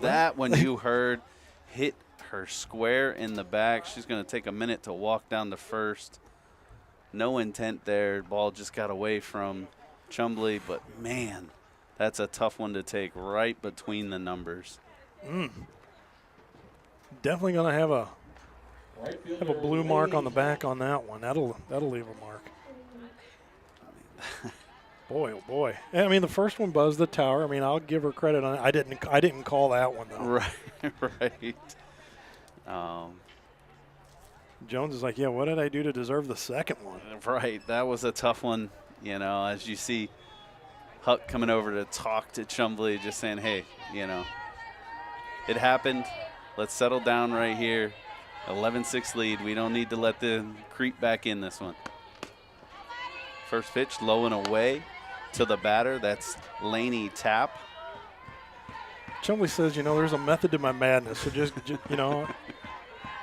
that one you heard hit her square in the back. She's going to take a minute to walk down to first. No intent there. Ball just got away from Chumbley, but man, that's a tough one to take right between the numbers. Definitely going to have a blue mark on the back on that one. That'll leave a mark. Boy, oh boy! I mean, the first one buzzed the tower. I mean, I'll give her credit on it. I didn't call that one though. Right. Jones is like, yeah, what did I do to deserve the second one? Right. That was a tough one. You know, as you see Huck coming over to talk to Chumbley, just saying, hey, you know, it happened. Let's settle down right here. 11-6 lead. We don't need to let them creep back in this one. First pitch, low and away to the batter. That's Laney Tapp. Chumley says, you know, there's a method to my madness. So just you know,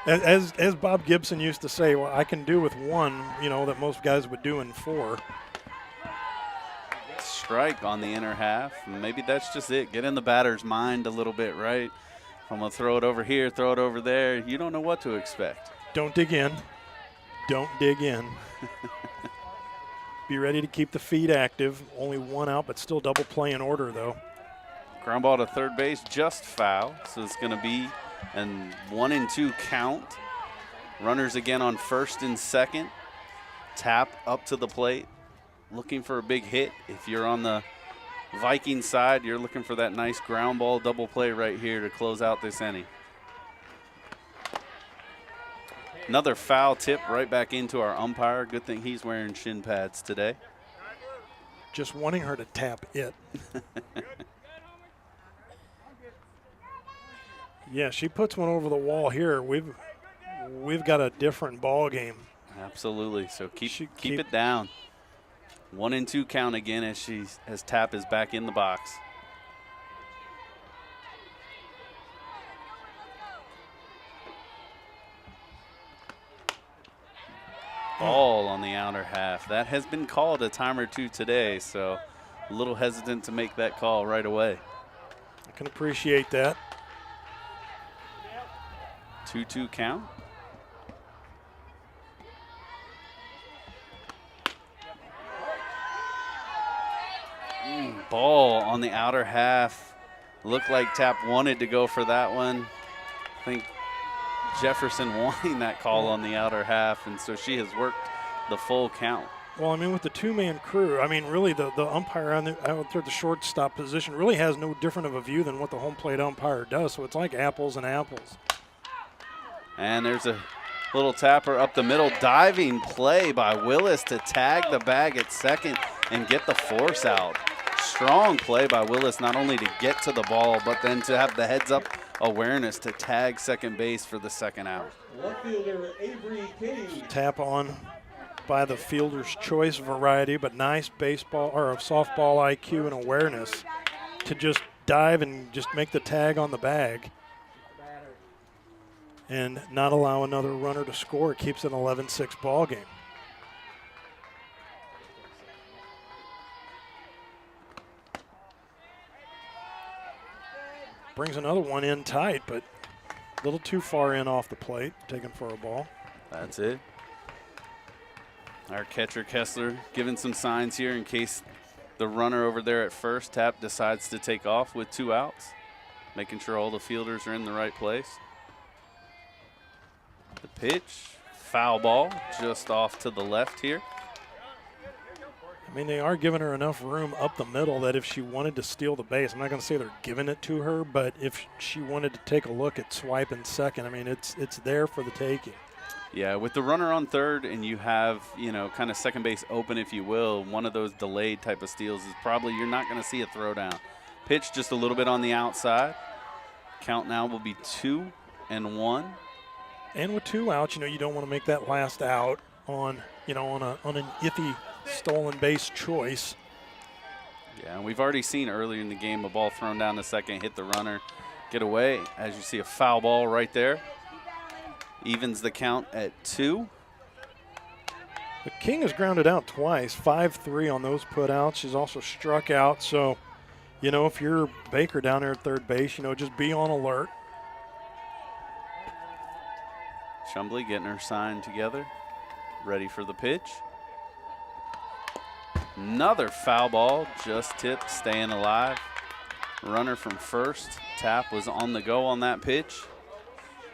as Bob Gibson used to say, well, I can do with one, you know, that most guys would do in 4. Strike on the inner half. Maybe that's just it. Get in the batter's mind a little bit, right? I'm going to throw it over here, throw it over there. You don't know what to expect. Don't dig in. Don't dig in. Be ready to keep the feet active. Only 1 out, but still double play in order, though. Ground ball to third base, just foul. So it's going to be a 1-2 count. Runners again on first and second. Tapp up to the plate, looking for a big hit. If you're on the Viking side, you're looking for that nice ground ball double play right here to close out this inning. Another foul tip right back into our umpire. Good thing he's wearing shin pads today. Just wanting her to tap it. Yeah, she puts one over the wall here. We've got a different ball game. Absolutely. So keep it down. 1-2 count again as Tapp is back in the box. Ball on the outer half. That has been called a time or two today, so a little hesitant to make that call right away. I can appreciate that. 2-2 count. Ball on the outer half. Looked like Tapp wanted to go for that one. I think Jefferson wanting that call on the outer half, and so she has worked the full count. Well, I mean, with the 2-man crew, I mean, really the umpire out there at the shortstop position really has no different of a view than what the home plate umpire does, so it's like apples and apples. And there's a little tapper up the middle. Diving play by Willis to tag the bag at second and get the force out. Strong play by Willis, not only to get to the ball, but then to have the heads-up awareness to tag second base for the second out. Left fielder Avery King. Tap on by the fielder's choice variety, but nice baseball or softball IQ and awareness to just dive and just make the tag on the bag and not allow another runner to score. It keeps it an 11-6 ball game. Brings another one in tight, but a little too far in off the plate, taken for a ball. That's it. Our catcher Kessler giving some signs here in case the runner over there at first, Tapp, decides to take off with 2 outs, making sure all the fielders are in the right place. The pitch, foul ball, just off to the left here. I mean, they are giving her enough room up the middle that if she wanted to steal the base, I'm not going to say they're giving it to her, but if she wanted to take a look at swiping second, I mean, it's there for the taking. Yeah, with the runner on third and you have, you know, kind of second base open, if you will, one of those delayed type of steals is probably you're not going to see a throw down. Pitch just a little bit on the outside. Count now will be 2-1. And with 2 outs, you know, you don't want to make that last out on, you know, on an iffy stolen base choice. Yeah, and we've already seen earlier in the game a ball thrown down to second, hit the runner, get away. As you see, a foul ball right there. Evens the count at 2. The King has grounded out twice, 5-3 on those put outs. She's also struck out. So, you know, if you're Baker down there at third base, you know, just be on alert. Chumbley getting her sign together, ready for the pitch. Another foul ball, just tipped, staying alive. Runner from first. Tapp was on the go on that pitch.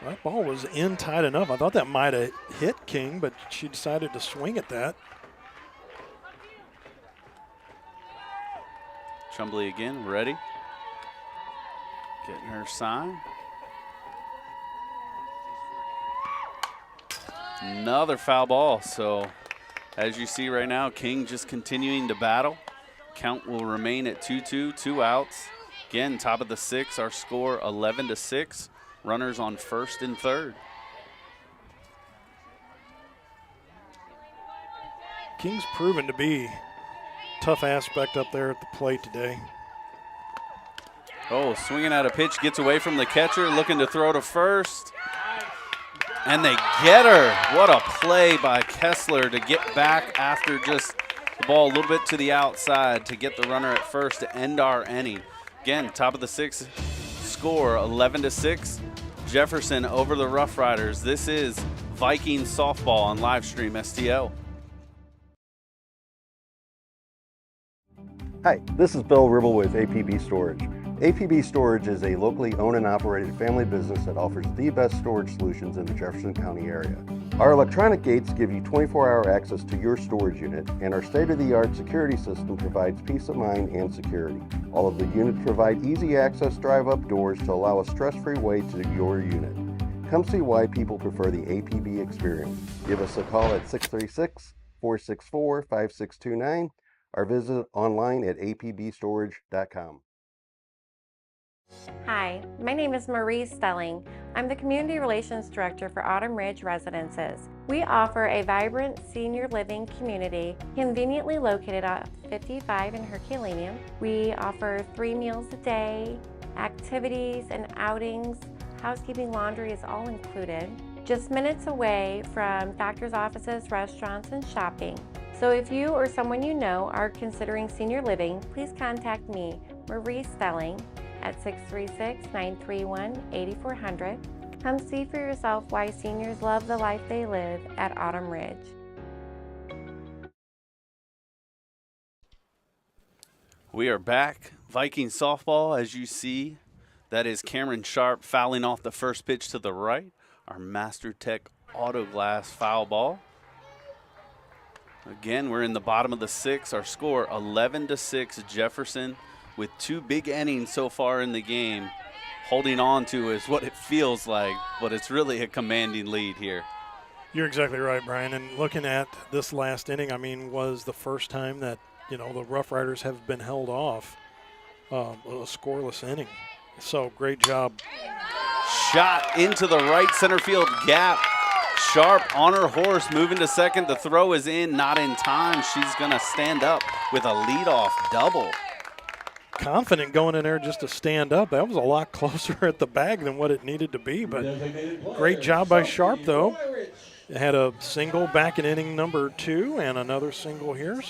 That ball was in tight enough. I thought that might have hit King, but she decided to swing at that. Chumbley again, ready. Getting her sign. Another foul ball. So as you see right now, King just continuing to battle. Count will remain at 2-2, 2 outs. Again, top of the 6th, our score 11-6. Runners on first and third. Kings proven to be tough aspect up there at the plate today. Oh, swinging at a pitch, gets away from the catcher, looking to throw to first. And they get her. What a play by Kessler to get back after just the ball a little bit to the outside to get the runner at first to end our inning. Again, top of the 6th, score 11-6. Jefferson over the Rough Riders. This is Vikings softball on Livestream STL. Hi, this is Bill Ribble with APB Storage. APB Storage is a locally owned and operated family business that offers the best storage solutions in the Jefferson County area. Our electronic gates give you 24-hour access to your storage unit, and our state-of-the-art security system provides peace of mind and security. All of the units provide easy access drive-up doors to allow a stress-free way to your unit. Come see why people prefer the APB experience. Give us a call at 636-464-5629 or visit online at apbstorage.com. Hi, my name is Marie Stelling. I'm the Community Relations Director for Autumn Ridge Residences. We offer a vibrant senior living community conveniently located off 55 in Herculaneum. We offer 3 meals a day, activities and outings. Housekeeping, laundry is all included. Just minutes away from doctor's offices, restaurants, and shopping. So if you or someone you know are considering senior living, please contact me, Marie Stelling, at 636-931-8400. Come see for yourself why seniors love the life they live at Autumn Ridge. We are back. Viking softball, as you see, that is Cameron Sharp fouling off the first pitch to the right. Our Master Tech Auto Glass foul ball. Again, we're in the bottom of the 6th. Our score 11-6 Jefferson, with 2 big innings so far in the game. Holding on to is what it feels like, but it's really a commanding lead here. You're exactly right, Brian. And looking at this last inning, I mean, was the first time that, the Rough Riders have been held off a scoreless inning. So great job. Shot into the right center field gap. Sharp on her horse, moving to second. The throw is in, not in time. She's going to stand up with a leadoff double. Confident going in there just to stand up. That was a lot closer at the bag than what it needed to be, but great job by Sharp, though. It had a single back in inning number 2 and another single here,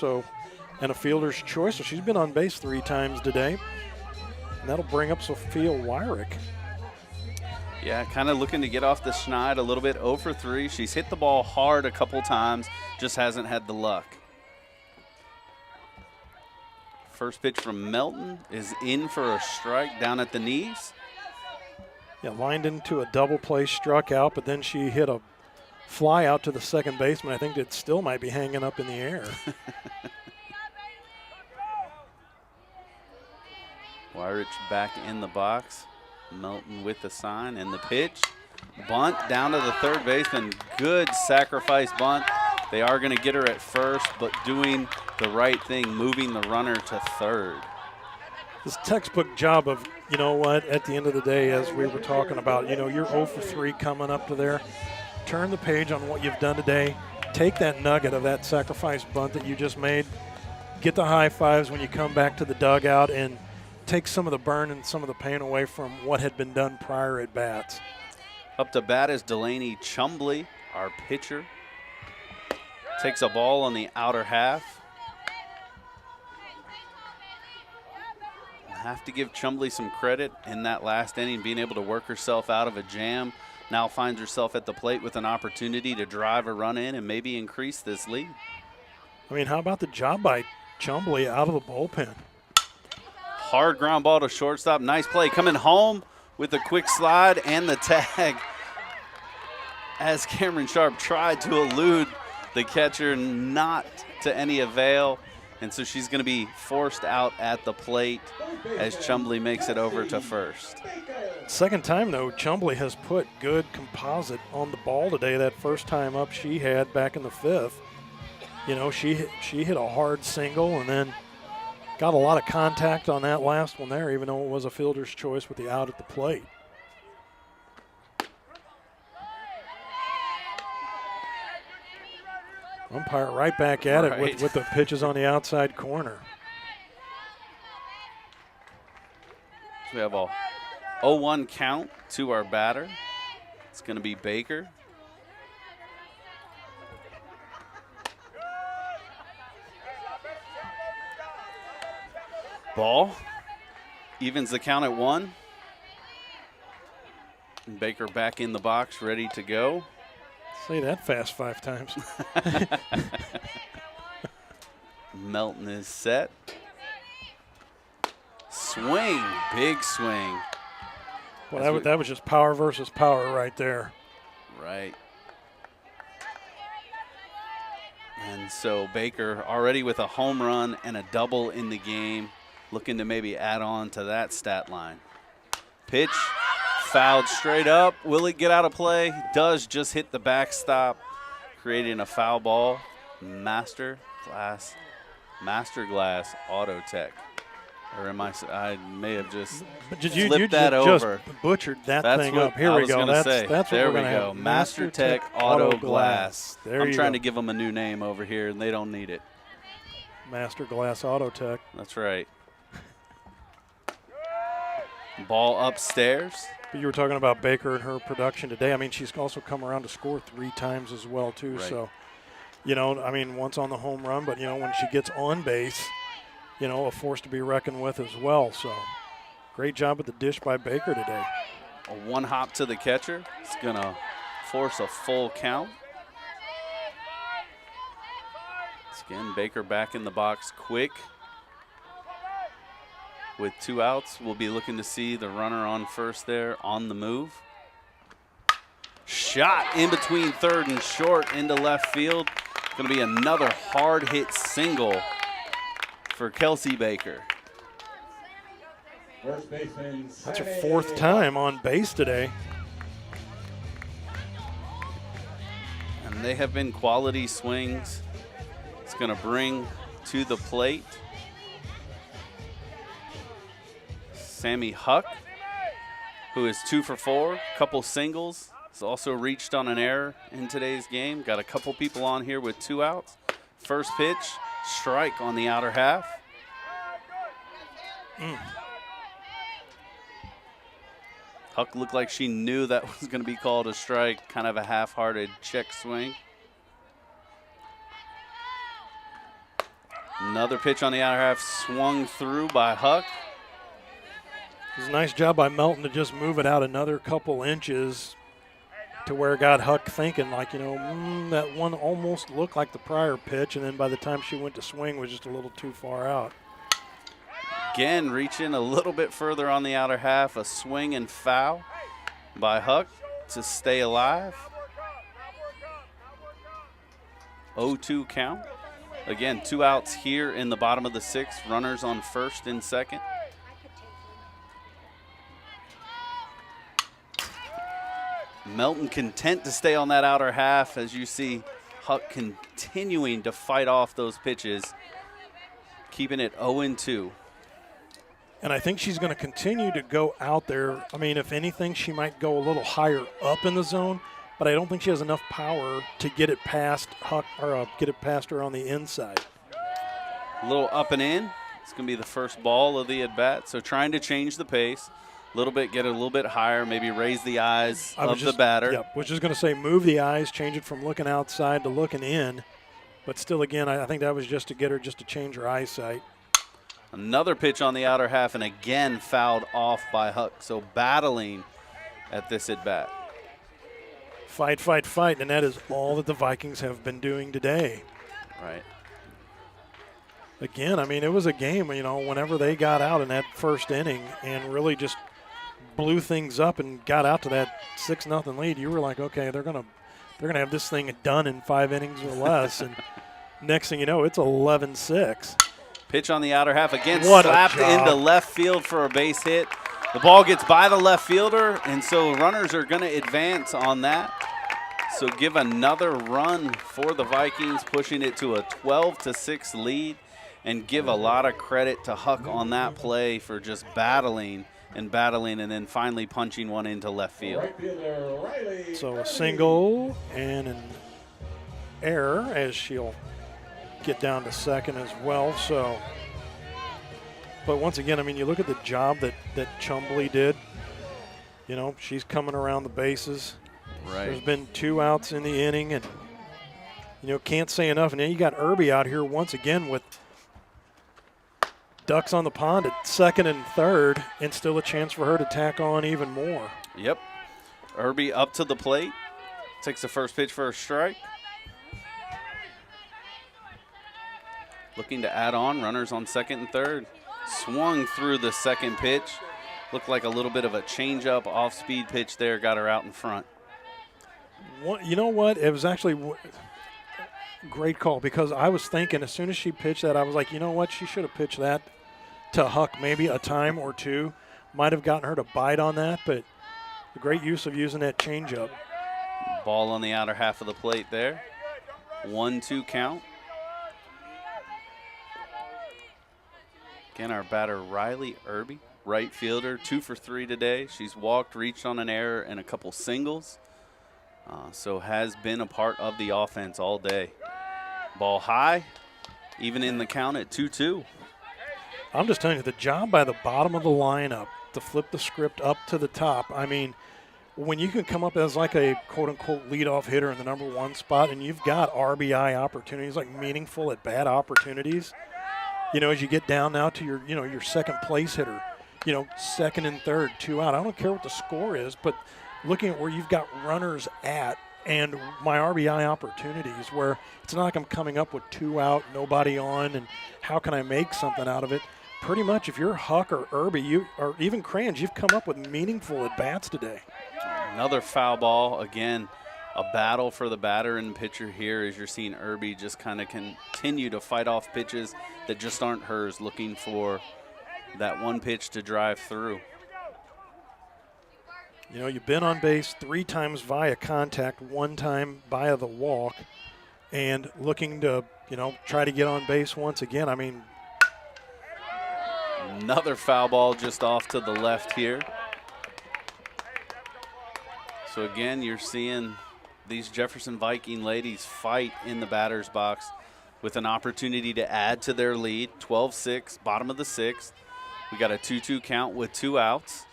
and a fielder's choice. So she's been on base 3 times today. And that'll bring up Sophia Wyrick. Yeah, kind of looking to get off the schneid a little bit. 0 for 3. She's hit the ball hard a couple times, just hasn't had the luck. First pitch from Melton is in for a strike down at the knees. Yeah, lined into a double play, struck out, but then she hit a fly out to the second baseman. I think it still might be hanging up in the air. Wyrich back in the box. Melton with the sign and the pitch. Bunt down to the third baseman. Good sacrifice bunt. They are going to get her at first, but doing the right thing, moving the runner to third. This textbook job of, at the end of the day, as we were talking about, you're 0 for 3 coming up to there. Turn the page on what you've done today. Take that nugget of that sacrifice bunt that you just made. Get the high fives when you come back to the dugout and take some of the burn and some of the pain away from what had been done prior at bats. Up to bat is Delaney Chumbley, our pitcher. Takes a ball on the outer half. Have to give Chumbley some credit in that last inning, being able to work herself out of a jam. Now finds herself at the plate with an opportunity to drive a run in and maybe increase this lead. I mean, how about the job by Chumbley out of the bullpen? Hard ground ball to shortstop. Nice play coming home with a quick slide and the tag as Cameron Sharp tried to elude the catcher, not to any avail. And so she's going to be forced out at the plate as Chumbley makes it over to first. Second time, though, Chumbley has put good composite on the ball today. That first time up she had back in the fifth. You know, she hit a hard single and then got a lot of contact on that last one there, even though it was a fielder's choice with the out at the plate. Umpire right back at it with the pitches on the outside corner. So we have a 0-1 count to our batter. It's going to be Baker. Ball evens the count at 1. And Baker back in the box, ready to go. Say that fast 5 times. Melton is set. Swing, big swing. Well, that was just power versus power right there. Right. And so Baker already with a home run and a double in the game, looking to maybe add on to that stat line. Pitch fouled straight up. Will it get out of play? Does, just hit the backstop, creating a foul ball. Master Glass Auto Tech. Or I may have just flipped that over. Just butchered that thing up. Here we go. That's what we're going to have. Master Tech Auto Glass. There I'm trying to give them a new name over here, and they don't need it. Master Glass Auto Tech. That's right. Ball upstairs. But you were talking about Baker and her production today. I mean, she's also come around to score 3 times as well, too. Right. So, I mean, once on the home run, but, when she gets on base, a force to be reckoned with as well. So, great job at the dish by Baker today. A 1 hop to the catcher. It's going to force a full count. Again, Baker back in the box quick. With 2 outs, we'll be looking to see the runner on first there on the move. Shot in between third and short into left field. Going to be another hard hit single for Kelsey Baker. First baseman, that's her 4th time on base today. And they have been quality swings. It's going to bring to the plate Sammy Huck, who is 2 for 4, couple singles. Has also reached on an error in today's game. Got a couple people on here with 2 outs. First pitch, strike on the outer half. Huck looked like she knew that was going to be called a strike, kind of a half-hearted check swing. Another pitch on the outer half, swung through by Huck. It was a nice job by Melton to just move it out another couple inches to where it got Huck thinking like, that one almost looked like the prior pitch, and then by the time she went to swing was just a little too far out. Again, reaching a little bit further on the outer half, a swing and foul by Huck to stay alive. 0-2 count. Again, 2 outs here in the bottom of the 6th, runners on first and second. Melton content to stay on that outer half as you see Huck continuing to fight off those pitches, keeping it 0-2. And I think she's going to continue to go out there. I mean, if anything, she might go a little higher up in the zone, but I don't think she has enough power to get it past Huck or get it past her on the inside. A little up and in. It's going to be the first ball of the at-bat, so trying to change the pace. A little bit, get it a little bit higher, maybe raise the eyes of the batter. Yep, was just going to say move the eyes, change it from looking outside to looking in. But still, again, I think that was just to get her just to change her eyesight. Another pitch on the outer half, and again fouled off by Huck. So battling at this at-bat. Fight, fight, fight, and that is all that the Vikings have been doing today. Right. Again, I mean, it was a game, whenever they got out in that first inning and really just blew things up and got out to that 6-0 lead, you were like, okay, they're gonna have this thing done in 5 innings or less. And next thing you know, it's 11-6. Pitch on the outer half again, slapped into left field for a base hit. The ball gets by the left fielder, and so runners are going to advance on that. So give another run for the Vikings, pushing it to a 12-6 lead. and give a lot of credit to Huck on that play for just battling and then finally punching one into left field. So a single and an error as she'll get down to second as well. So, but once again, I mean, you look at the job that Chumbley did. You know, she's coming around the bases. Right. There's been 2 outs in the inning, and, you know, can't say enough. And then you got Irby out here once again with ducks on the pond at second and third, and still a chance for her to tack on even more. Yep. Irby up to the plate. Takes the first pitch for a strike. Looking to add on, runners on second and third. Swung through the second pitch. Looked like a little bit of a changeup, off-speed pitch there, got her out in front. You know what? It was actually a great call, because I was thinking as soon as she pitched that, I was like, you know what? She should have pitched that to Huck maybe a time or two. Might have gotten her to bite on that, but a great use of using that changeup. Ball on the outer half of the plate there. 1-2 count. Again, our batter, Riley Irby, right fielder, 2 for 3 today. She's walked, reached on an error, and a couple singles. So has been a part of the offense all day. Ball high, even in the count at 2-2. I'm just telling you, the job by the bottom of the lineup to flip the script up to the top. I mean, when you can come up as like a quote-unquote leadoff hitter in the number 1 spot, and you've got RBI opportunities, like meaningful at-bat opportunities, you know, as you get down now to your, you know, your second place hitter, you know, second and third, 2 out. I don't care what the score is, but looking at where you've got runners at and my RBI opportunities, where it's not like I'm coming up with 2 out, nobody on, and how can I make something out of it? Pretty much if you're Huck or Irby, or even Crange, you've come up with meaningful at-bats today. Another foul ball. Again, a battle for the batter and pitcher here, as you're seeing Irby just kind of continue to fight off pitches that just aren't hers, looking for that one pitch to drive through. You know, you've been on base 3 times via contact, 1 time via the walk, and looking to, you know, try to get on base once again. I mean, another foul ball just off to the left here. So again, you're seeing these Jefferson Viking ladies fight in the batter's box with an opportunity to add to their lead. 12-6, bottom of the 6th. We got a 2-2 count with 2 outs.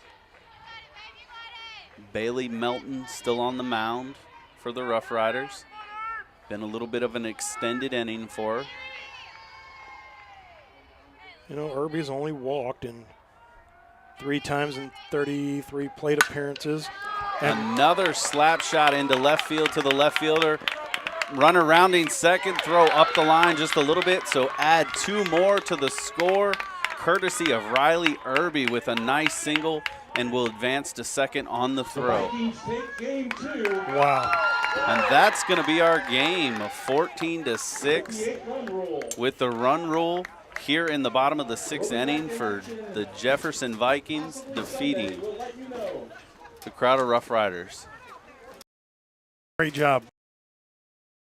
Bailey Melton still on the mound for the Rough Riders. Been a little bit of an extended inning for her. You know, Irby's only walked in 3 times in 33 plate appearances. And another slap shot into left field to the left fielder. Runner rounding second, throw up the line just a little bit, so add 2 more to the score, courtesy of Riley Irby with a nice single, and will advance to second on the throw. Wow. And that's going to be our game, of 14-6 with the run rule here in the bottom of the 6th inning for the Jefferson Vikings, defeating the Crowder Rough Riders. Great job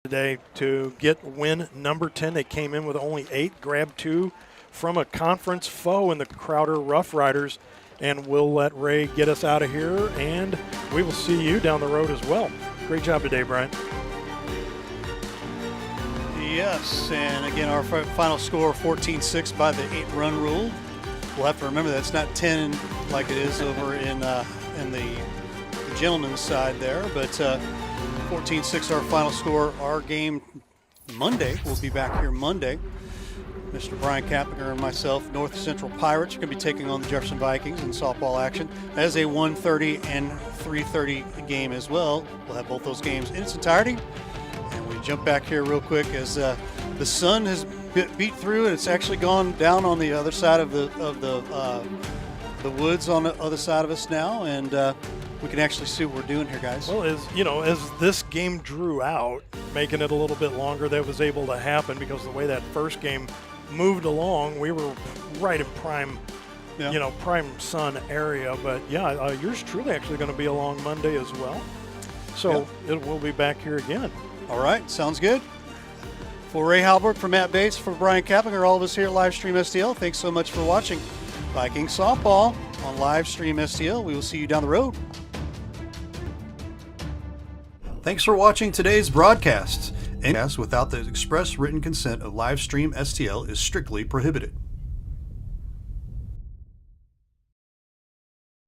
today to get win number 10. They came in with only 8, grabbed 2 from a conference foe in the Crowder Rough Riders. And we'll let Ray get us out of here, and we will see you down the road as well. Great job today, Brian. Yes, and again, our final score, 14-6 by the 8-run rule. We'll have to remember that's not 10 like it is over in the gentleman's side there, but 14-6 our final score. Our game Monday, we'll be back here Monday. Mr. Brian Kappinger and myself, North Central Pirates, are going to be taking on the Jefferson Vikings in softball action. That is a 1:30 and 3:30 game as well. We'll have both those games in its entirety. And we jump back here real quick as the sun has beat through, and it's actually gone down on the other side of the woods on the other side of us now, and we can actually see what we're doing here, guys. Well, as this game drew out, making it a little bit longer, that was able to happen because the way that first game moved along, we were right in prime, prime sun area. But yeah, yours truly actually going to be along Monday as well. So we'll be back here again. All right, sounds good. For Ray Halbrook, for Matt Bates, for Brian Kappinger, all of us here at Livestream STL, thanks so much for watching Viking Softball on Livestream STL. We will see you down the road. Thanks for watching today's broadcast. Any broadcast without the express written consent of Livestream STL is strictly prohibited.